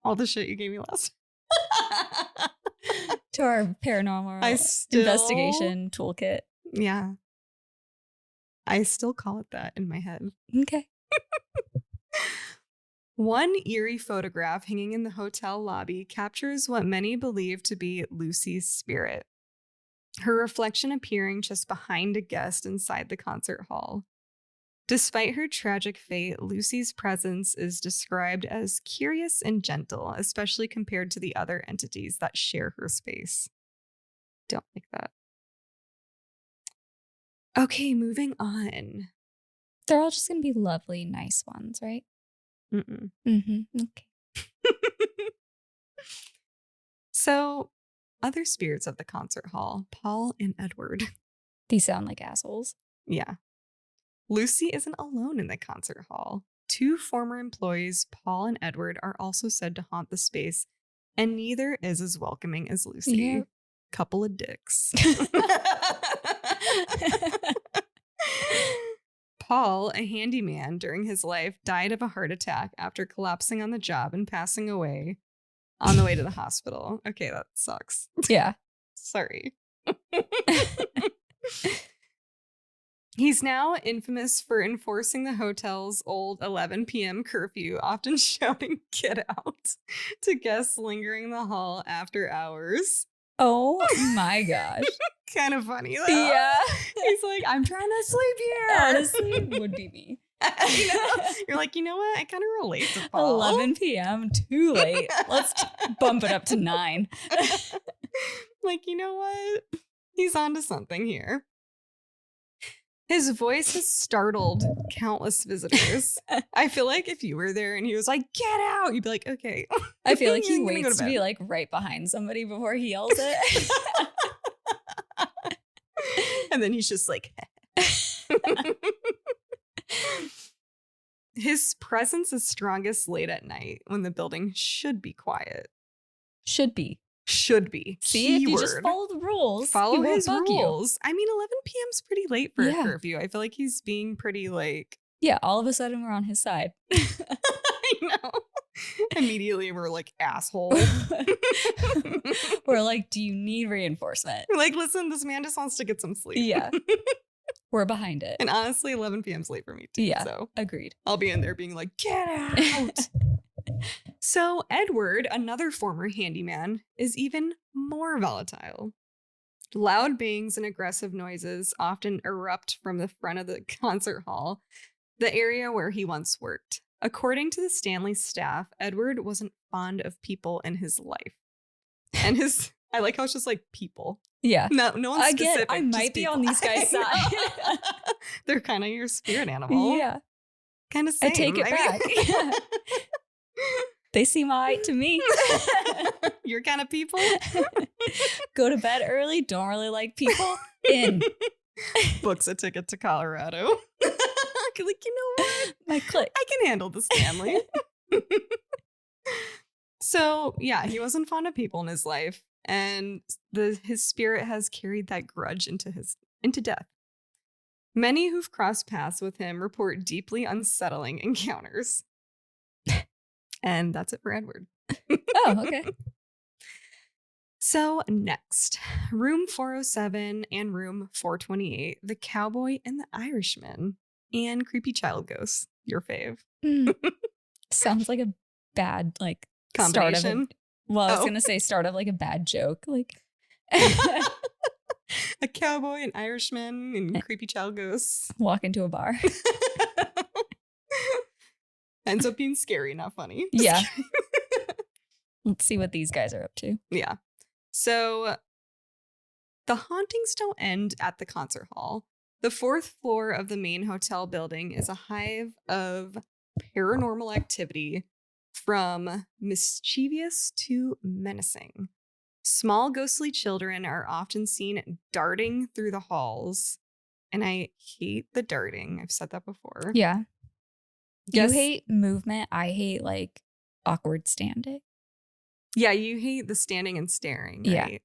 [SPEAKER 1] all the shit you gave me last.
[SPEAKER 2] To our paranormal investigation toolkit.
[SPEAKER 1] Yeah. I still call it that in my head.
[SPEAKER 2] Okay.
[SPEAKER 1] One eerie photograph hanging in the hotel lobby captures what many believe to be Lucy's spirit. Her reflection appearing just behind a guest inside the concert hall. Despite her tragic fate, Lucy's presence is described as curious and gentle, especially compared to the other entities that share her space. Don't like that. Okay, moving on.
[SPEAKER 2] They're all just going to be lovely, nice ones, right?
[SPEAKER 1] Mm-mm.
[SPEAKER 2] Okay.
[SPEAKER 1] So, other spirits of the concert hall, Paul and Edward.
[SPEAKER 2] These sound like assholes.
[SPEAKER 1] Yeah. Lucy isn't alone in the concert hall. Two former employees, Paul and Edward, are also said to haunt the space, and neither is as welcoming as Lucy.
[SPEAKER 2] Yeah.
[SPEAKER 1] Couple of dicks. Paul, a handyman during his life, died of a heart attack after collapsing on the job and passing away on the way to the hospital. Okay, that sucks.
[SPEAKER 2] Yeah.
[SPEAKER 1] Sorry. He's now infamous for enforcing the hotel's old 11 p.m. curfew, often shouting, "Get out," to guests lingering in the hall after hours.
[SPEAKER 2] Oh my gosh.
[SPEAKER 1] Kind of funny, though.
[SPEAKER 2] Yeah.
[SPEAKER 1] He's like, "I'm trying to sleep here."
[SPEAKER 2] Honestly, would be me.
[SPEAKER 1] You know? You're like, you know what? I kind of relate to Paul.
[SPEAKER 2] 11 p.m. Too late. Let's bump it up to 9.
[SPEAKER 1] Like, you know what? He's onto something here. His voice has startled countless visitors. I feel like if you were there and he was like, "Get out," you'd be like, okay.
[SPEAKER 2] I feel like he
[SPEAKER 1] You're gonna go
[SPEAKER 2] waits to be like right behind somebody before he yells it.
[SPEAKER 1] And then he's just like, his presence is strongest late at night when the building should be quiet.
[SPEAKER 2] Should be.
[SPEAKER 1] Should be.
[SPEAKER 2] See, if you just follow the rules,
[SPEAKER 1] follow
[SPEAKER 2] he won't
[SPEAKER 1] his
[SPEAKER 2] bug you.
[SPEAKER 1] rules. I mean, 11 p.m.'s pretty late for a
[SPEAKER 2] Yeah.
[SPEAKER 1] curfew. I feel like he's being pretty like,
[SPEAKER 2] Yeah, all of a sudden we're on his side.
[SPEAKER 1] I know. Immediately we're like, asshole.
[SPEAKER 2] We're like, do you need reinforcement?
[SPEAKER 1] We're like, listen, this man just wants to get some sleep.
[SPEAKER 2] Yeah. We're behind it.
[SPEAKER 1] And honestly, 11 p.m.'s late for me too.
[SPEAKER 2] Yeah.
[SPEAKER 1] So
[SPEAKER 2] Agreed.
[SPEAKER 1] I'll be in there being like, "Get out." So Edward, another former handyman, is even more volatile. Loud bangs and aggressive noises often erupt from the front of the concert hall, the area where he once worked. According to the Stanley staff, Edward wasn't fond of people in his life. And I like how it's just like people.
[SPEAKER 2] Yeah.
[SPEAKER 1] No one's
[SPEAKER 2] Again,
[SPEAKER 1] specific.
[SPEAKER 2] I
[SPEAKER 1] just
[SPEAKER 2] might be
[SPEAKER 1] people.
[SPEAKER 2] on these guys'
[SPEAKER 1] I know.
[SPEAKER 2] side.
[SPEAKER 1] They're kind of your spirit animal.
[SPEAKER 2] Yeah.
[SPEAKER 1] Kind of
[SPEAKER 2] I
[SPEAKER 1] same.
[SPEAKER 2] take it back. Yeah. They seem all right to me.
[SPEAKER 1] Your kind of people.
[SPEAKER 2] Go to bed early. Don't really like people. In.
[SPEAKER 1] Books a ticket to Colorado. Like, you know what?
[SPEAKER 2] My clique.
[SPEAKER 1] I can handle this family. So, yeah, he wasn't fond of people in his life, and his spirit has carried that grudge into death. Many who've crossed paths with him report deeply unsettling encounters. And that's it for Edward.
[SPEAKER 2] Oh, okay.
[SPEAKER 1] So next, room 407 and room 428, the cowboy and the Irishman, and creepy child ghosts, your fave.
[SPEAKER 2] Sounds like a bad, like,
[SPEAKER 1] Combination?
[SPEAKER 2] I was going to say start of like a bad joke. Like,
[SPEAKER 1] a cowboy, an Irishman, and creepy child ghosts.
[SPEAKER 2] Walk into a bar.
[SPEAKER 1] Ends up being scary, not funny.
[SPEAKER 2] Yeah. Let's see what these guys are up to.
[SPEAKER 1] Yeah. So the hauntings don't end at the concert hall. The 4th floor of the main hotel building is a hive of paranormal activity, from mischievous to menacing. Small ghostly children are often seen darting through the halls. And I hate the darting. I've said that before.
[SPEAKER 2] Yeah.
[SPEAKER 1] Yes.
[SPEAKER 2] You hate movement. I hate like awkward standing.
[SPEAKER 1] Yeah, you hate the standing and staring, right?
[SPEAKER 2] Yeah.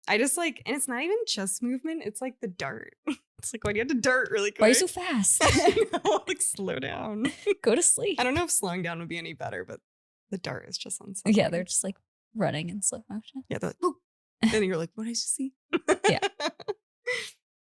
[SPEAKER 1] I just like, and it's not even just movement, it's like the dart. It's like, why do you have to dart really quick?
[SPEAKER 2] Why are you so fast?
[SPEAKER 1] Like, slow down.
[SPEAKER 2] Go to sleep.
[SPEAKER 1] I don't know if slowing down would be any better, but the dart is just unsettling.
[SPEAKER 2] Yeah, they're just like running in slow motion.
[SPEAKER 1] Yeah, they're like, oh. Then you're like, what did I just see?
[SPEAKER 2] Yeah.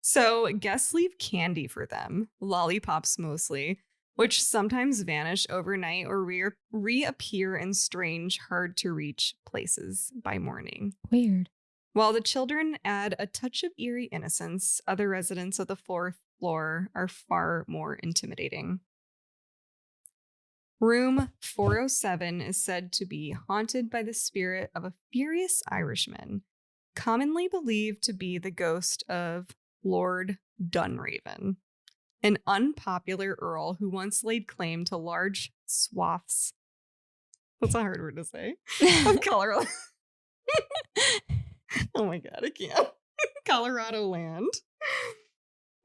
[SPEAKER 1] So guests leave candy for them, lollipops mostly, which sometimes vanish overnight or reappear in strange, hard-to-reach places by morning.
[SPEAKER 2] Weird.
[SPEAKER 1] While the children add a touch of eerie innocence, other residents of the 4th floor are far more intimidating. Room 407 is said to be haunted by the spirit of a furious Irishman, commonly believed to be the ghost of Lord Dunraven, an unpopular earl who once laid claim to large swaths. That's a hard word to say. Of Colorado. Oh my God, I can't. Colorado land,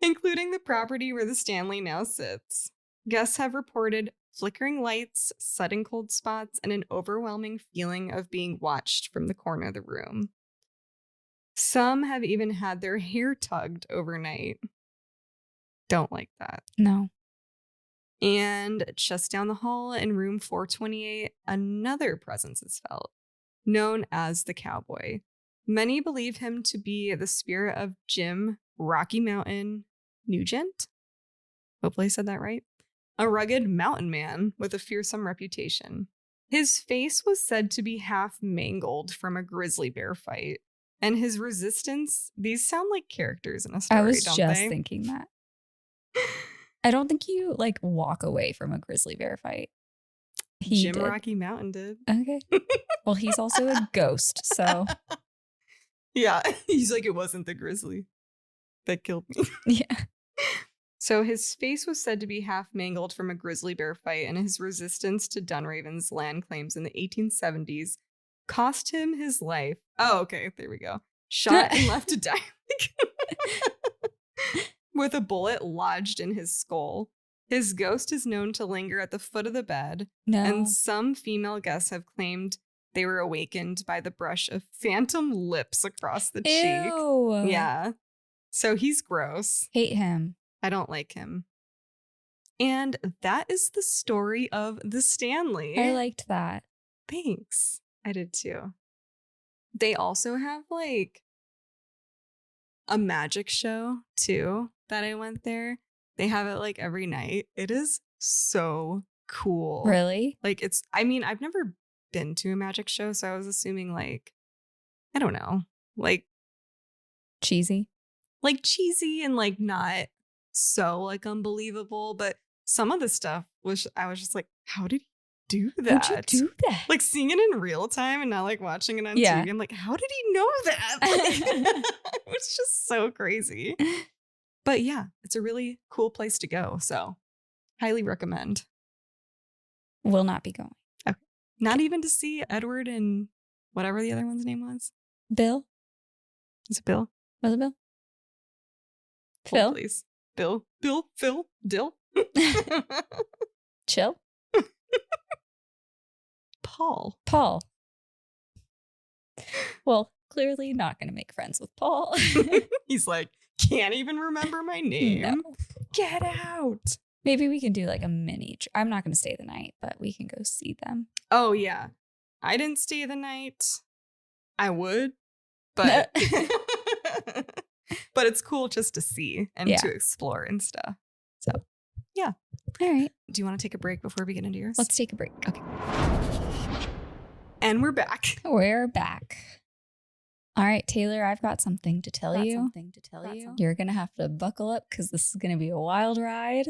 [SPEAKER 1] including the property where the Stanley now sits. Guests have reported flickering lights, sudden cold spots, and an overwhelming feeling of being watched from the corner of the room. Some have even had their hair tugged overnight. Don't like that.
[SPEAKER 2] No.
[SPEAKER 1] And just down the hall in room 428, another presence is felt, known as the cowboy. Many believe him to be the spirit of Jim Rocky Mountain Nugent. Hopefully I said that right. A rugged mountain man with a fearsome reputation. His face was said to be half mangled from a grizzly bear fight. And his resistance, these sound like characters in a story,
[SPEAKER 2] I was
[SPEAKER 1] don't
[SPEAKER 2] just
[SPEAKER 1] they?
[SPEAKER 2] thinking that. I don't think you like walk away from a grizzly bear fight.
[SPEAKER 1] Jim Rocky Mountain did.
[SPEAKER 2] Okay. Well, he's also a ghost, so.
[SPEAKER 1] Yeah, he's like, it wasn't the grizzly that killed me.
[SPEAKER 2] Yeah.
[SPEAKER 1] So his face was said to be half mangled from a grizzly bear fight, and his resistance to Dunraven's land claims in the 1870s cost him his life. Oh, okay, there we go. Shot and left to die with a bullet lodged in his skull. His ghost is known to linger at the foot of the bed, and some female guests have claimed they were awakened by the brush of phantom lips across the cheek.
[SPEAKER 2] Ew.
[SPEAKER 1] Yeah. So he's gross.
[SPEAKER 2] Hate him.
[SPEAKER 1] I don't like him. And that is the story of the Stanley.
[SPEAKER 2] I liked that.
[SPEAKER 1] Thanks. I did too. They also have like a magic show too that I went there. They have it like every night. It is so cool.
[SPEAKER 2] Really?
[SPEAKER 1] Like I've never been to a magic show, so I was assuming like, I don't know, like
[SPEAKER 2] cheesy
[SPEAKER 1] and like not so like unbelievable, but some of the stuff I was just like, how did he do that?
[SPEAKER 2] How'd you do that?
[SPEAKER 1] Like seeing it in real time and not like watching it on
[SPEAKER 2] Yeah.
[SPEAKER 1] TV. I'm like, how did he know that? Like, it was just so crazy. But yeah, it's a really cool place to go. So highly recommend.
[SPEAKER 2] Will not be going.
[SPEAKER 1] Okay. Not even to see Edward and whatever the other one's name was.
[SPEAKER 2] Bill?
[SPEAKER 1] Is it Bill?
[SPEAKER 2] Was it Bill?
[SPEAKER 1] Hold,
[SPEAKER 2] Phil?
[SPEAKER 1] please. Bill, Phil, Dill.
[SPEAKER 2] Chill?
[SPEAKER 1] Paul.
[SPEAKER 2] Well, clearly not going to make friends with Paul.
[SPEAKER 1] He's like, can't even remember my name.
[SPEAKER 2] No.
[SPEAKER 1] Get out.
[SPEAKER 2] Maybe we can do like a mini. I'm not going to stay the night, but we can go see them.
[SPEAKER 1] Oh, yeah. I didn't stay the night. I would, but but it's cool just to see and to explore and stuff. So, yeah.
[SPEAKER 2] All right.
[SPEAKER 1] Do you want to take a break before we get into yours?
[SPEAKER 2] Let's take a break.
[SPEAKER 1] Okay. And we're back.
[SPEAKER 2] We're back. All right, Tayler, I've got something to tell you. You're going to have to buckle up because this is going to be a wild ride.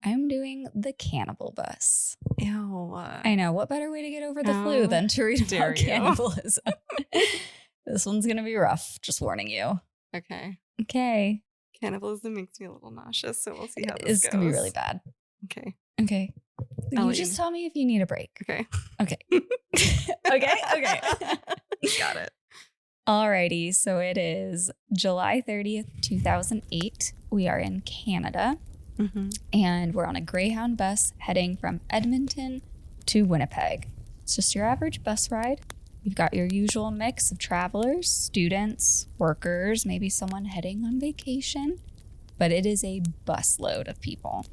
[SPEAKER 2] I'm doing the Cannibal Bus.
[SPEAKER 1] Ew.
[SPEAKER 2] I know. What better way to get over the flu than to read about cannibalism? This one's going to be rough. Just warning you.
[SPEAKER 1] Okay. Cannibalism makes me a little nauseous, so we'll see how this goes.
[SPEAKER 2] It's going to be really bad. Okay. You just tell me if you need a break.
[SPEAKER 1] Okay.
[SPEAKER 2] Okay.
[SPEAKER 1] Got it.
[SPEAKER 2] Alrighty. So it is July 30th, 2008. We are in Canada. And we're on a Greyhound bus heading from Edmonton to Winnipeg. It's just your average bus ride. You've got your usual mix of travelers, students, workers, maybe someone heading on vacation, but it is a busload of people.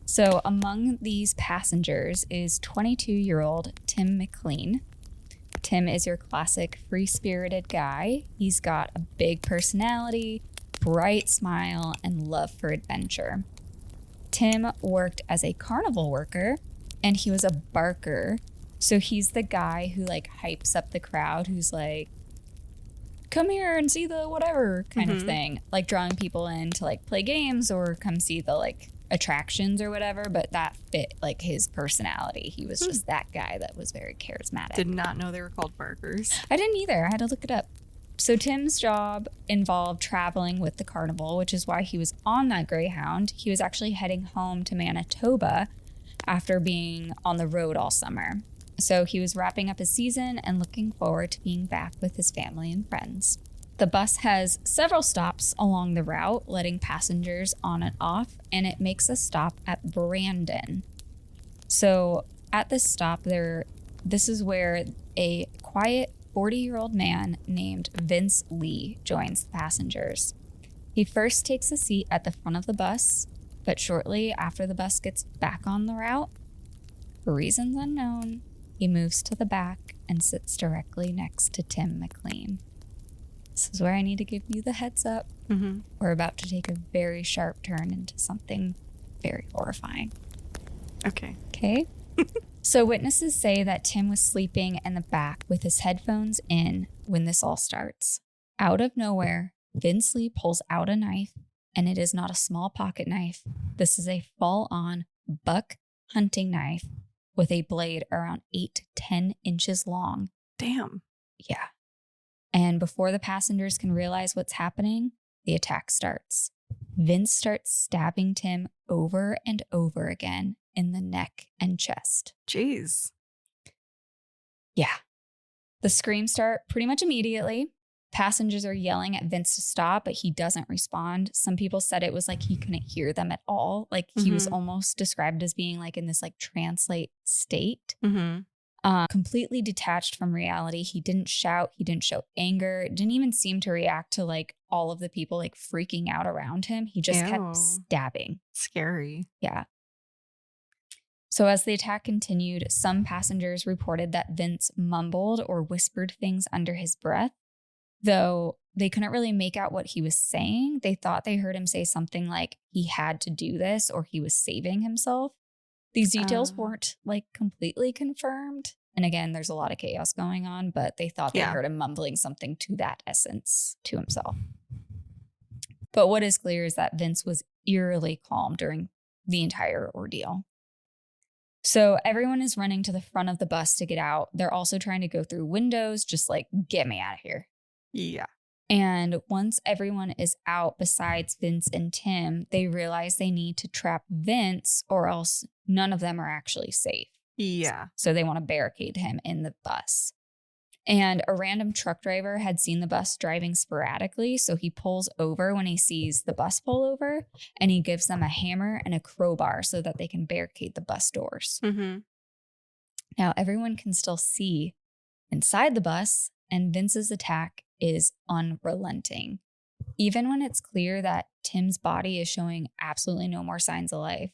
[SPEAKER 2] So among these passengers is 22-year-old Tim McLean. Tim is your classic free-spirited guy. He's got a big personality, bright smile, and love for adventure. Tim worked as a carnival worker, and he was a barker. So he's the guy who like hypes up the crowd, who's like, come here and see the whatever kind of thing, like drawing people in to like play games or come see the like attractions or whatever. But that fit like his personality. He was just that guy that was very charismatic.
[SPEAKER 1] Did not know they were called barkers.
[SPEAKER 2] I didn't either. I had to look it up. So Tim's job involved traveling with the carnival, which is why he was on that Greyhound. He was actually heading home to Manitoba after being on the road all summer. So he was wrapping up his season and looking forward to being back with his family and friends. The bus has several stops along the route, letting passengers on and off, and it makes a stop at Brandon. So at this stop, this is where a quiet 40-year-old man named Vince Lee joins the passengers. He first takes a seat at the front of the bus, but shortly after the bus gets back on the route, for reasons unknown, he moves to the back and sits directly next to Tim McLean. This is where I need to give you the heads up. We're about to take a very sharp turn into something very horrifying. Okay. So witnesses say that Tim was sleeping in the back with his headphones in when this all starts. Out of nowhere, Vince Lee pulls out a knife, and it is not a small pocket knife. This is a full-on buck hunting knife with a blade around 8 to 10 inches long.
[SPEAKER 1] Damn.
[SPEAKER 2] Yeah. And before the passengers can realize what's happening, the attack starts. Vince starts stabbing Tim over and over again in the neck and chest.
[SPEAKER 1] Jeez.
[SPEAKER 2] Yeah. The screams start pretty much immediately. Passengers are yelling at Vince to stop, but he doesn't respond. Some people said it was like he couldn't hear them at all. Like he was almost described as being like in this like translate state. Completely detached from reality. He didn't shout. He didn't show anger. Didn't even seem to react to like all of the people like freaking out around him. He just kept stabbing.
[SPEAKER 1] Scary.
[SPEAKER 2] Yeah. So as the attack continued, some passengers reported that Vince mumbled or whispered things under his breath. Though they couldn't really make out what he was saying, they thought they heard him say something like he had to do this or he was saving himself. These details weren't like completely confirmed. And again, there's a lot of chaos going on, but they thought they heard him mumbling something to that essence to himself. But what is clear is that Vince was eerily calm during the entire ordeal. So everyone is running to the front of the bus to get out. They're also trying to go through windows, just like, get me out of here.
[SPEAKER 1] Yeah.
[SPEAKER 2] And once everyone is out besides Vince and Tim, they realize they need to trap Vince or else none of them are actually safe.
[SPEAKER 1] Yeah.
[SPEAKER 2] So they want to barricade him in the bus. And a random truck driver had seen the bus driving sporadically. So he pulls over when he sees the bus pull over and he gives them a hammer and a crowbar so that they can barricade the bus doors. Now everyone can still see inside the bus and Vince's attack is unrelenting. Even when it's clear that Tim's body is showing absolutely no more signs of life,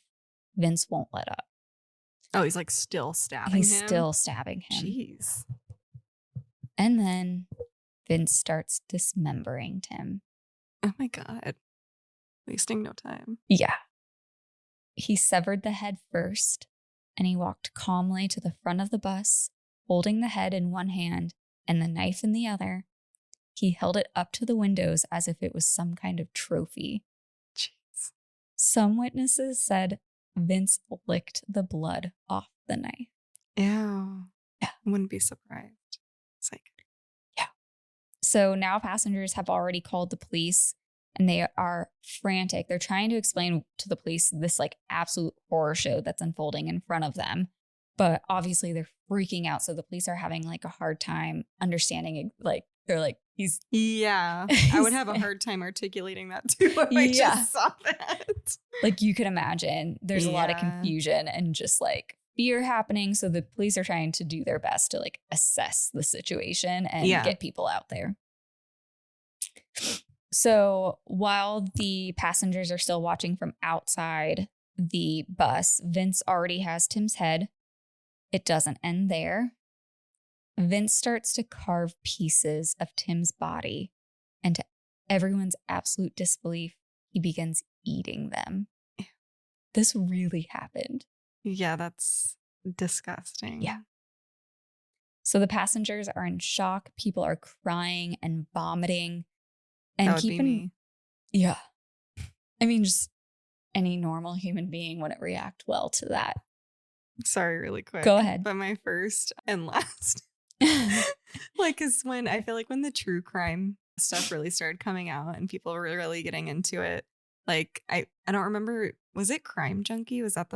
[SPEAKER 2] Vince won't let up.
[SPEAKER 1] Oh, he's like still stabbing him?
[SPEAKER 2] He's still stabbing him.
[SPEAKER 1] Jeez.
[SPEAKER 2] And then Vince starts dismembering Tim.
[SPEAKER 1] Oh my God. Wasting no time.
[SPEAKER 2] Yeah. He severed the head first, and he walked calmly to the front of the bus, holding the head in one hand and the knife in the other. He held it up to the windows as if it was some kind of trophy.
[SPEAKER 1] Jeez.
[SPEAKER 2] Some witnesses said Vince licked the blood off the knife.
[SPEAKER 1] Ew.
[SPEAKER 2] Yeah.
[SPEAKER 1] I wouldn't be surprised. It's like,
[SPEAKER 2] yeah. So now passengers have already called the police, and they are frantic. They're trying to explain to the police this like absolute horror show that's unfolding in front of them. But obviously they're freaking out. So the police are having like a hard time understanding. Like, they're like,
[SPEAKER 1] yeah, I would have a hard time articulating that too if I just saw that.
[SPEAKER 2] Like, you could imagine there's a lot of confusion and just like fear happening. So the police are trying to do their best to like assess the situation and get people out there. So while the passengers are still watching from outside the bus, Vince already has Tim's head. It doesn't end there. Vince starts to carve pieces of Tim's body, and to everyone's absolute disbelief, he begins eating them. This really happened.
[SPEAKER 1] Yeah, that's disgusting.
[SPEAKER 2] Yeah. So the passengers are in shock. People are crying and vomiting. And
[SPEAKER 1] that would be me.
[SPEAKER 2] Yeah. I mean, just any normal human being wouldn't react well to that.
[SPEAKER 1] Sorry, really quick.
[SPEAKER 2] Go ahead.
[SPEAKER 1] But my first and last. Like, because when I feel like when the true crime stuff really started coming out and people were really getting into it, like, I don't remember, was it Crime Junkie? Was that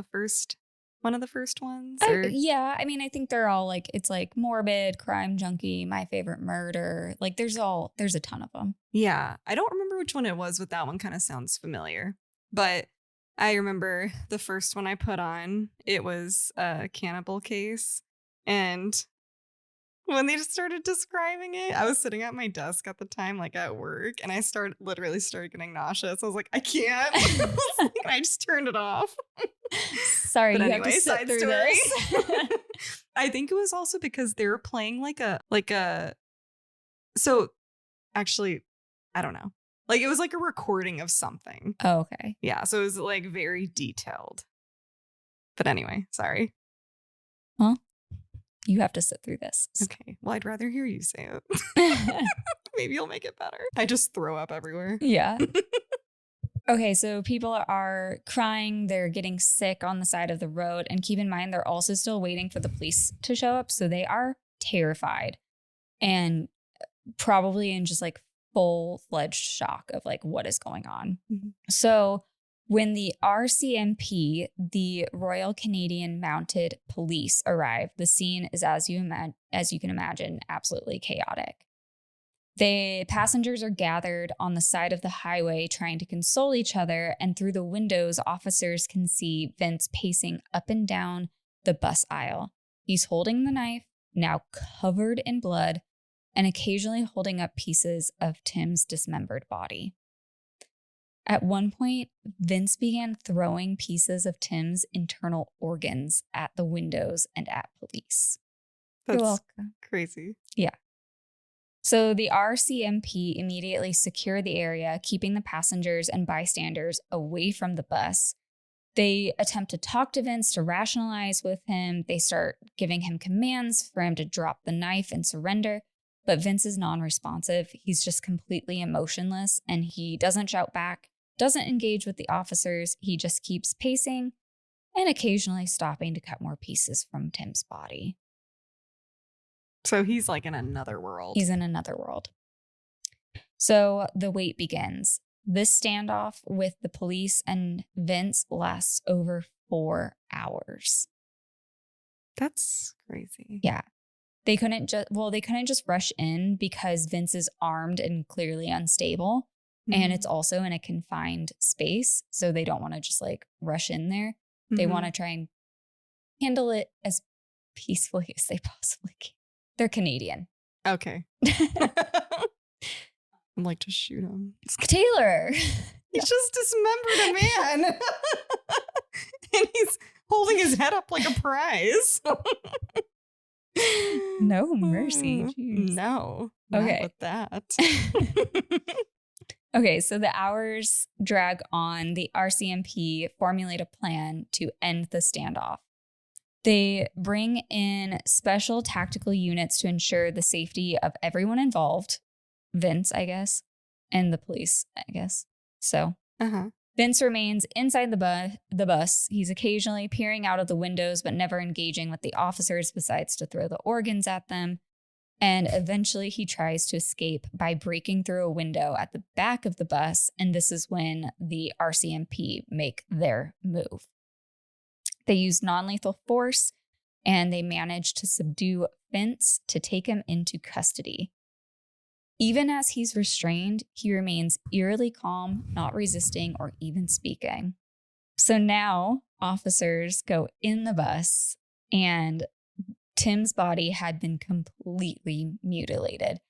[SPEAKER 1] one of the first ones?
[SPEAKER 2] Yeah. I mean, I think they're all like, it's like Morbid, Crime Junkie, My Favorite Murder. Like, there's a ton of them.
[SPEAKER 1] Yeah. I don't remember which one it was, but that one kind of sounds familiar. But I remember the first one I put on, it was a Cannibal Case. And when they just started describing it, I was sitting at my desk at the time, like at work, and I literally started getting nauseous. I was like, I can't. I just turned it off.
[SPEAKER 2] Sorry, but anyway, side story. This.
[SPEAKER 1] I think it was also because they were playing like a. So, actually, I don't know. Like, it was like a recording of something.
[SPEAKER 2] Oh, okay.
[SPEAKER 1] Yeah, so it was like very detailed. But anyway, sorry.
[SPEAKER 2] Well, you have to sit through this.
[SPEAKER 1] Okay. Well, I'd rather hear you say it. Maybe you'll make it better. I just throw up everywhere.
[SPEAKER 2] Yeah. Okay, so people are crying. They're getting sick on the side of the road. And keep in mind, they're also still waiting for the police to show up. So they are terrified and probably in just like full-fledged shock of like what is going on. Mm-hmm. So when the RCMP, the Royal Canadian Mounted Police, arrive, the scene is, as you can imagine, absolutely chaotic. The passengers are gathered on the side of the highway trying to console each other, and through the windows, officers can see Vince pacing up and down the bus aisle. He's holding the knife, now covered in blood, and occasionally holding up pieces of Tim's dismembered body. At one point, Vince began throwing pieces of Tim's internal organs at the windows and at police.
[SPEAKER 1] That's
[SPEAKER 2] You're welcome.
[SPEAKER 1] Crazy.
[SPEAKER 2] Yeah. So the RCMP immediately secure the area, keeping the passengers and bystanders away from the bus. They attempt to talk to Vince to rationalize with him. They start giving him commands for him to drop the knife and surrender. But Vince is non-responsive. He's just completely emotionless, and he doesn't shout back, doesn't engage with the officers. He just keeps pacing and occasionally stopping to cut more pieces from Tim's body.
[SPEAKER 1] So he's like in another world.
[SPEAKER 2] He's in another world. So the wait begins. This standoff with the police and Vince lasts over 4 hours.
[SPEAKER 1] That's crazy.
[SPEAKER 2] Yeah. They couldn't just rush in because Vince is armed and clearly unstable. Mm-hmm. And it's also in a confined space. So they don't want to just like rush in there. Mm-hmm. They want to try and handle it as peacefully as they possibly can. They're Canadian.
[SPEAKER 1] Okay. I'd like to shoot him.
[SPEAKER 2] Tayler.
[SPEAKER 1] He's just dismembered a man. And he's holding his head up like a prize.
[SPEAKER 2] No mercy. Jeez.
[SPEAKER 1] No.
[SPEAKER 2] Okay.
[SPEAKER 1] Not with that.
[SPEAKER 2] Okay, so the hours drag on. The RCMP formulate a plan to end the standoff. They bring in special tactical units to ensure the safety of everyone involved. Vince, I guess, and the police, I guess. So Vince remains inside the bus. He's occasionally peering out of the windows, but never engaging with the officers besides to throw the organs at them. And eventually he tries to escape by breaking through a window at the back of the bus. And this is when the RCMP make their move. They use non-lethal force and they manage to subdue Vince to take him into custody. Even as he's restrained, he remains eerily calm, not resisting or even speaking. So now officers go in the bus and Tim's body had been completely mutilated,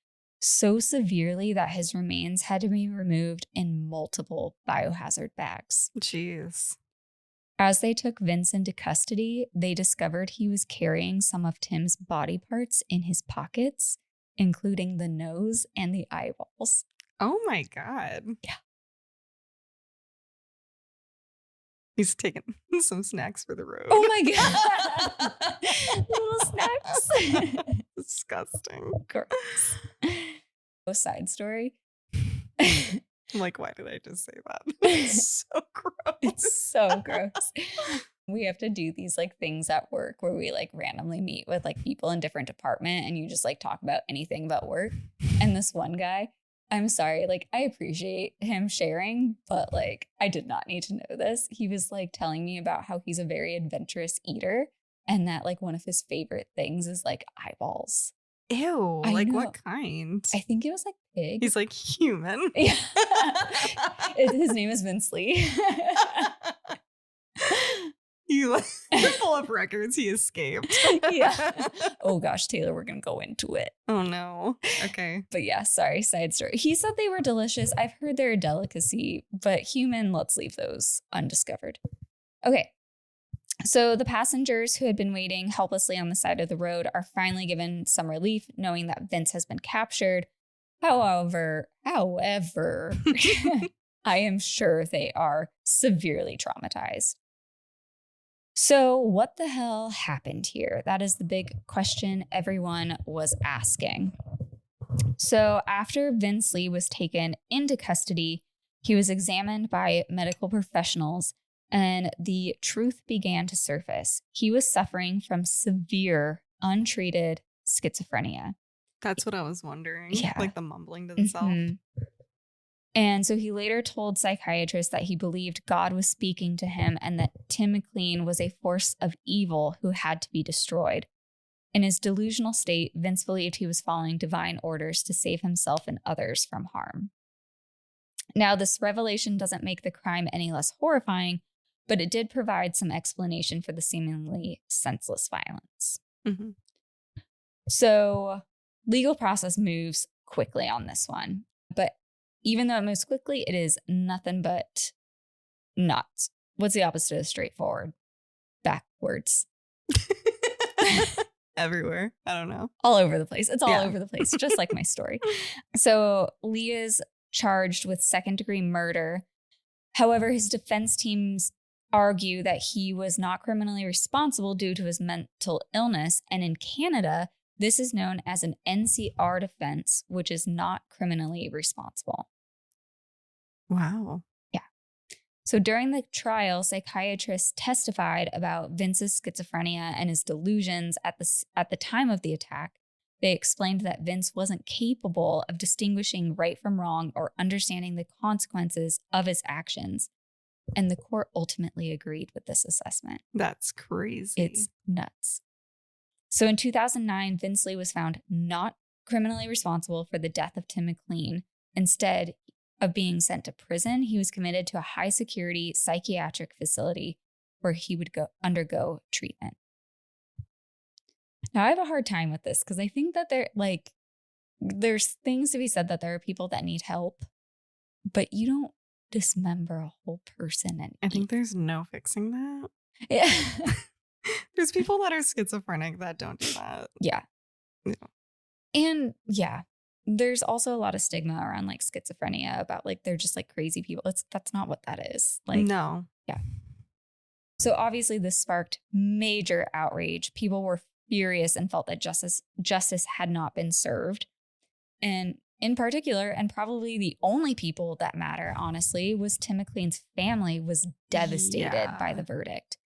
[SPEAKER 2] so severely that his remains had to be removed in multiple biohazard bags.
[SPEAKER 1] Jeez.
[SPEAKER 2] As they took Vince into custody, they discovered he was carrying some of Tim's body parts in his pockets, including the nose and the eyeballs.
[SPEAKER 1] Oh my God.
[SPEAKER 2] Yeah.
[SPEAKER 1] He's taking some snacks for the road.
[SPEAKER 2] Oh my God. Little snacks.
[SPEAKER 1] Disgusting.
[SPEAKER 2] Gross. A side story.
[SPEAKER 1] I'm like, why did I just say that? It's so gross.
[SPEAKER 2] It's so gross. We have to do these like things at work where we like randomly meet with like people in different department and you just like talk about anything about work. And this one guy, I'm sorry, like I appreciate him sharing, but like I did not need to know this. He was like telling me about how he's a very adventurous eater and that like one of his favorite things is like eyeballs.
[SPEAKER 1] Ew. Like what kind?
[SPEAKER 2] I think it was like pig.
[SPEAKER 1] He's like human.
[SPEAKER 2] Yeah. His name is Vince Lee.
[SPEAKER 1] You pull up records. He escaped.
[SPEAKER 2] Yeah. Oh gosh, Tayler, we're gonna go into it.
[SPEAKER 1] Oh no. Okay.
[SPEAKER 2] But yeah, sorry, side story. He said they were delicious. I've heard they're a delicacy, but human, let's leave those undiscovered. Okay. So the passengers who had been waiting helplessly on the side of the road are finally given some relief, knowing that Vince has been captured. However, I am sure they are severely traumatized. So what the hell happened here? That is the big question everyone was asking. So after Vince Lee was taken into custody, he was examined by medical professionals and the truth began to surface. He was suffering from severe, untreated schizophrenia.
[SPEAKER 1] That's what I was wondering.
[SPEAKER 2] Yeah.
[SPEAKER 1] Like the mumbling to himself.
[SPEAKER 2] Mm-hmm. And so he later told psychiatrists that he believed God was speaking to him and that Tim McLean was a force of evil who had to be destroyed. In his delusional state, Vince believed he was following divine orders to save himself and others from harm. Now, this revelation doesn't make the crime any less horrifying, but it did provide some explanation for the seemingly senseless violence.
[SPEAKER 1] Mm-hmm.
[SPEAKER 2] So legal process moves quickly on this one. But even though it moves quickly, it is nothing but nuts. What's the opposite of straightforward? Backwards.
[SPEAKER 1] Everywhere. I don't know.
[SPEAKER 2] All over the place. It's all over the place, just like my story. So Lee is charged with second-degree murder. However, his defense teams argue that he was not criminally responsible due to his mental illness. And in Canada, this is known as an NCR defense, which is not criminally responsible.
[SPEAKER 1] Wow.
[SPEAKER 2] Yeah. So during the trial, psychiatrists testified about Vince's schizophrenia and his delusions at the time of the attack. They explained that Vince wasn't capable of distinguishing right from wrong or understanding the consequences of his actions. And the court ultimately agreed with this assessment.
[SPEAKER 1] That's crazy.
[SPEAKER 2] It's nuts. So in 2009, Vince Lee was found not criminally responsible for the death of Tim McLean. Instead of being sent to prison, he was committed to a high-security psychiatric facility where he would undergo treatment. Now, I have a hard time with this because I think that they're like, there's things to be said that there are people that need help, but you don't dismember a whole person and
[SPEAKER 1] I think there's no fixing that.
[SPEAKER 2] Yeah.
[SPEAKER 1] There's people that are schizophrenic that don't do that.
[SPEAKER 2] Yeah.
[SPEAKER 1] Yeah.
[SPEAKER 2] And yeah, there's also a lot of stigma around like schizophrenia about like they're just like crazy people. That's not what that is. Like,
[SPEAKER 1] no.
[SPEAKER 2] Yeah. So obviously this sparked major outrage. People were furious and felt that justice had not been served. And in particular, and probably the only people that matter, honestly, was Tim McLean's family was devastated by the verdict.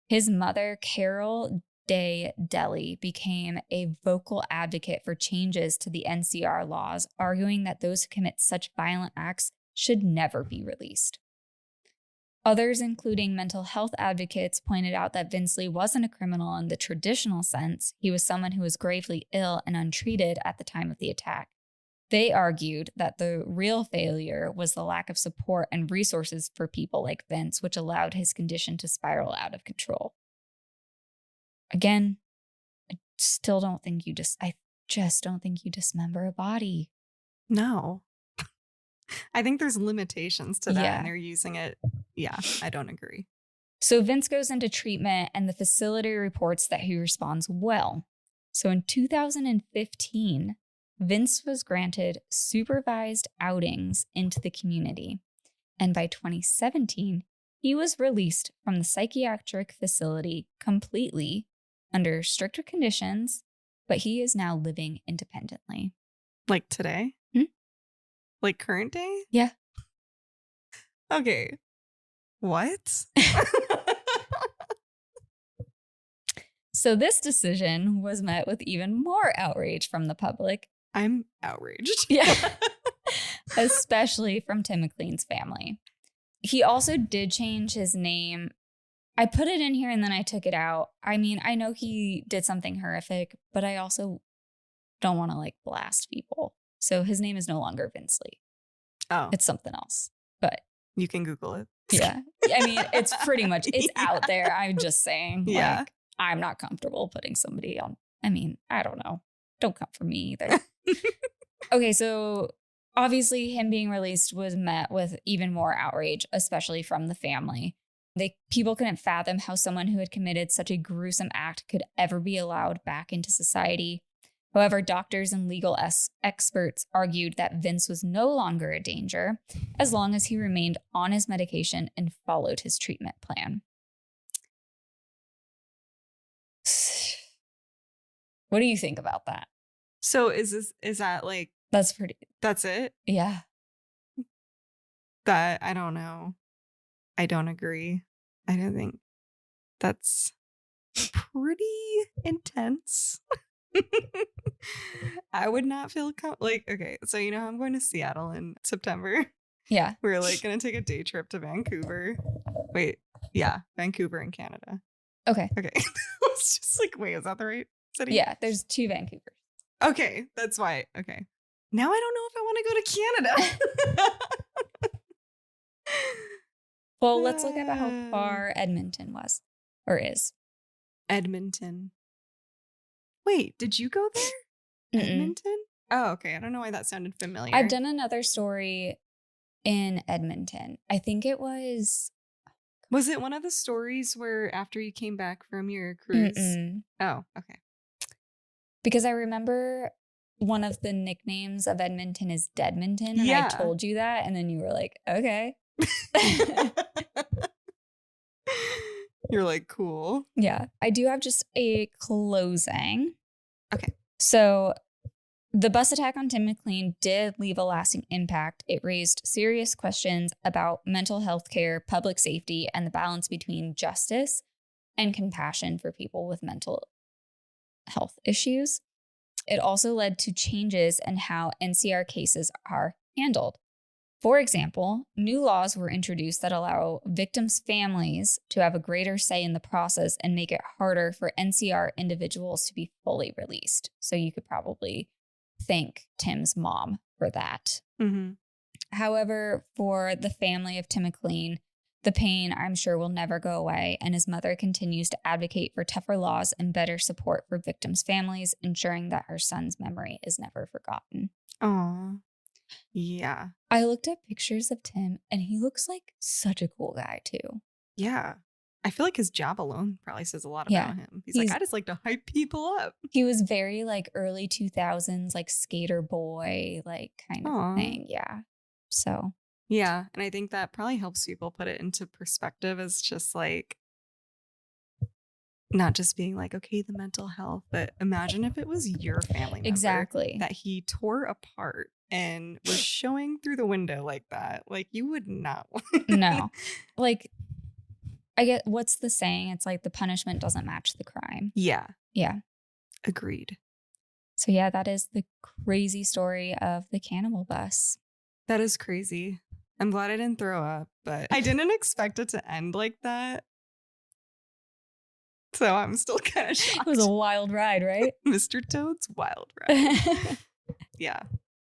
[SPEAKER 2] His mother, Carol Day Deli, became a vocal advocate for changes to the NCR laws, arguing that those who commit such violent acts should never be released. Others, including mental health advocates, pointed out that Vince Lee wasn't a criminal in the traditional sense. He was someone who was gravely ill and untreated at the time of the attack. They argued that the real failure was the lack of support and resources for people like Vince, which allowed his condition to spiral out of control. Again, I just don't think you dismember a body.
[SPEAKER 1] No. I think there's limitations to that,
[SPEAKER 2] Yeah.
[SPEAKER 1] and they're using it. Yeah, I don't agree.
[SPEAKER 2] So Vince goes into treatment, and the facility reports that he responds well. So in 2015, Vince was granted supervised outings into the community. And by 2017, he was released from the psychiatric facility completely under stricter conditions, but he is now living independently.
[SPEAKER 1] Like today? Like current day?
[SPEAKER 2] Yeah.
[SPEAKER 1] Okay. What?
[SPEAKER 2] So this decision was met with even more outrage from the public.
[SPEAKER 1] I'm outraged.
[SPEAKER 2] Yeah. Especially from Tim McLean's family. He also did change his name. I put it in here and then I took it out. I mean, I know he did something horrific, but I also don't want to like blast people. So his name is no longer Vince Lee.
[SPEAKER 1] Oh.
[SPEAKER 2] It's something else. But
[SPEAKER 1] you can Google it.
[SPEAKER 2] Yeah. I mean, it's pretty much, it's out there. I'm just saying.
[SPEAKER 1] Yeah.
[SPEAKER 2] Like, I'm not comfortable putting somebody on. I mean, I don't know. Don't come for me either. Okay, so obviously him being released was met with even more outrage, especially from the family. People couldn't fathom how someone who had committed such a gruesome act could ever be allowed back into society. However, doctors and legal experts argued that Vince was no longer a danger as long as he remained on his medication and followed his treatment plan. What do you think about that?
[SPEAKER 1] So is that like
[SPEAKER 2] That's
[SPEAKER 1] it?
[SPEAKER 2] Yeah.
[SPEAKER 1] That I don't know. I don't agree. I don't think that's pretty intense. I would not feel okay, so you know I'm going to Seattle in September.
[SPEAKER 2] Yeah.
[SPEAKER 1] We're like going to take a day trip to Vancouver. Wait, yeah, Vancouver in Canada.
[SPEAKER 2] Okay.
[SPEAKER 1] It's just like, wait, is that the right city?
[SPEAKER 2] Yeah, there's 2 Vancouvers.
[SPEAKER 1] Okay, that's why. Okay. Now I don't know if I want to go to Canada.
[SPEAKER 2] Well, let's look at how far Edmonton was or is.
[SPEAKER 1] Edmonton. Wait, did you go there?
[SPEAKER 2] Mm-mm.
[SPEAKER 1] Edmonton? Oh, okay. I don't know why that sounded familiar.
[SPEAKER 2] I've done another story in Edmonton. I think it was...
[SPEAKER 1] Was it one of the stories where after you came back from your cruise?
[SPEAKER 2] Mm-mm.
[SPEAKER 1] Oh, okay.
[SPEAKER 2] Because I remember one of the nicknames of Edmonton is Deadmonton. And
[SPEAKER 1] Yeah.
[SPEAKER 2] I told you that. And then you were like, okay.
[SPEAKER 1] You're like, cool.
[SPEAKER 2] Yeah. I do have just a closing.
[SPEAKER 1] Okay.
[SPEAKER 2] So the bus attack on Tim McLean did leave a lasting impact. It raised serious questions about mental health care, public safety, and the balance between justice and compassion for people with mental health issues. It also led to changes in how NCR cases are handled. For example, new laws were introduced that allow victims' families to have a greater say in the process and make it harder for NCR individuals to be fully released. So you could probably thank Tim's mom for that.
[SPEAKER 1] Mm-hmm.
[SPEAKER 2] However, for the family of Tim McLean, The pain, I'm sure, will never go away, and his mother continues to advocate for tougher laws and better support for victims' families, ensuring that her son's memory is never forgotten.
[SPEAKER 1] Aw. Yeah.
[SPEAKER 2] I looked at pictures of Tim, and he looks like such a cool guy, too.
[SPEAKER 1] Yeah. I feel like his job alone probably says a lot about him. He's like, I just like to hype people up.
[SPEAKER 2] He was very like early 2000s, like skater boy, like kind of thing. Yeah. So.
[SPEAKER 1] Yeah. And I think that probably helps people put it into perspective as just like, not just being like, okay, the mental health, but imagine if it was your family member
[SPEAKER 2] exactly
[SPEAKER 1] that he tore apart and was showing through the window like that. Like, you would not want.
[SPEAKER 2] No. Like, I get, what's the saying? It's like the punishment doesn't match the crime.
[SPEAKER 1] Yeah.
[SPEAKER 2] Yeah.
[SPEAKER 1] Agreed.
[SPEAKER 2] So yeah, that is the crazy story of the Cannibal Bus.
[SPEAKER 1] That is crazy. I'm glad I didn't throw up, but I didn't expect it to end like that. So I'm still kind of shocked.
[SPEAKER 2] It was a wild ride, right?
[SPEAKER 1] Mr. Toad's wild ride. Yeah.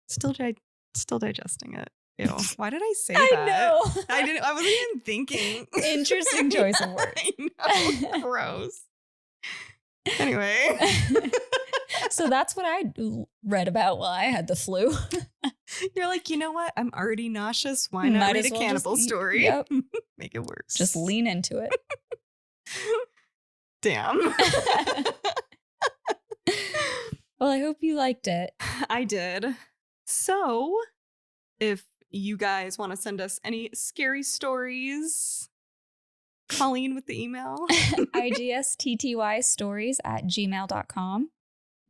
[SPEAKER 1] Still digesting it. Ew. Why did I say that?
[SPEAKER 2] I know.
[SPEAKER 1] I wasn't even thinking.
[SPEAKER 2] Interesting choice of words.
[SPEAKER 1] I know. Gross. Anyway.
[SPEAKER 2] So that's what I read about while I had the flu.
[SPEAKER 1] You're like, you know what? I'm already nauseous. Why not read a cannibal story?
[SPEAKER 2] Yep.
[SPEAKER 1] Make it worse.
[SPEAKER 2] Just lean into it.
[SPEAKER 1] Damn.
[SPEAKER 2] Well, I hope you liked it.
[SPEAKER 1] I did. So, if you guys want to send us any scary stories, Colleen with the email.
[SPEAKER 2] igsttystories@gmail.com.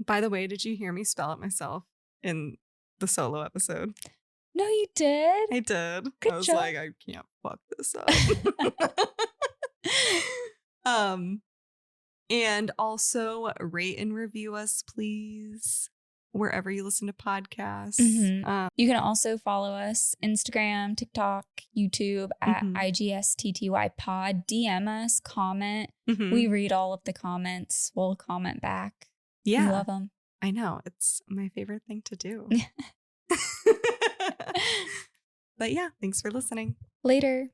[SPEAKER 1] By the way, did you hear me spell it myself in the solo episode?
[SPEAKER 2] No, you did.
[SPEAKER 1] I did.
[SPEAKER 2] Good
[SPEAKER 1] I was
[SPEAKER 2] job.
[SPEAKER 1] like, I can't fuck this up. And also rate and review us, please, wherever you listen to podcasts.
[SPEAKER 2] Mm-hmm. You can also follow us Instagram, TikTok, YouTube at IGSTTYpod. DM us, comment.
[SPEAKER 1] Mm-hmm.
[SPEAKER 2] We read all of the comments. We'll comment back.
[SPEAKER 1] Yeah.
[SPEAKER 2] We love them.
[SPEAKER 1] I know. It's my favorite thing to do. But yeah, thanks for listening.
[SPEAKER 2] Later.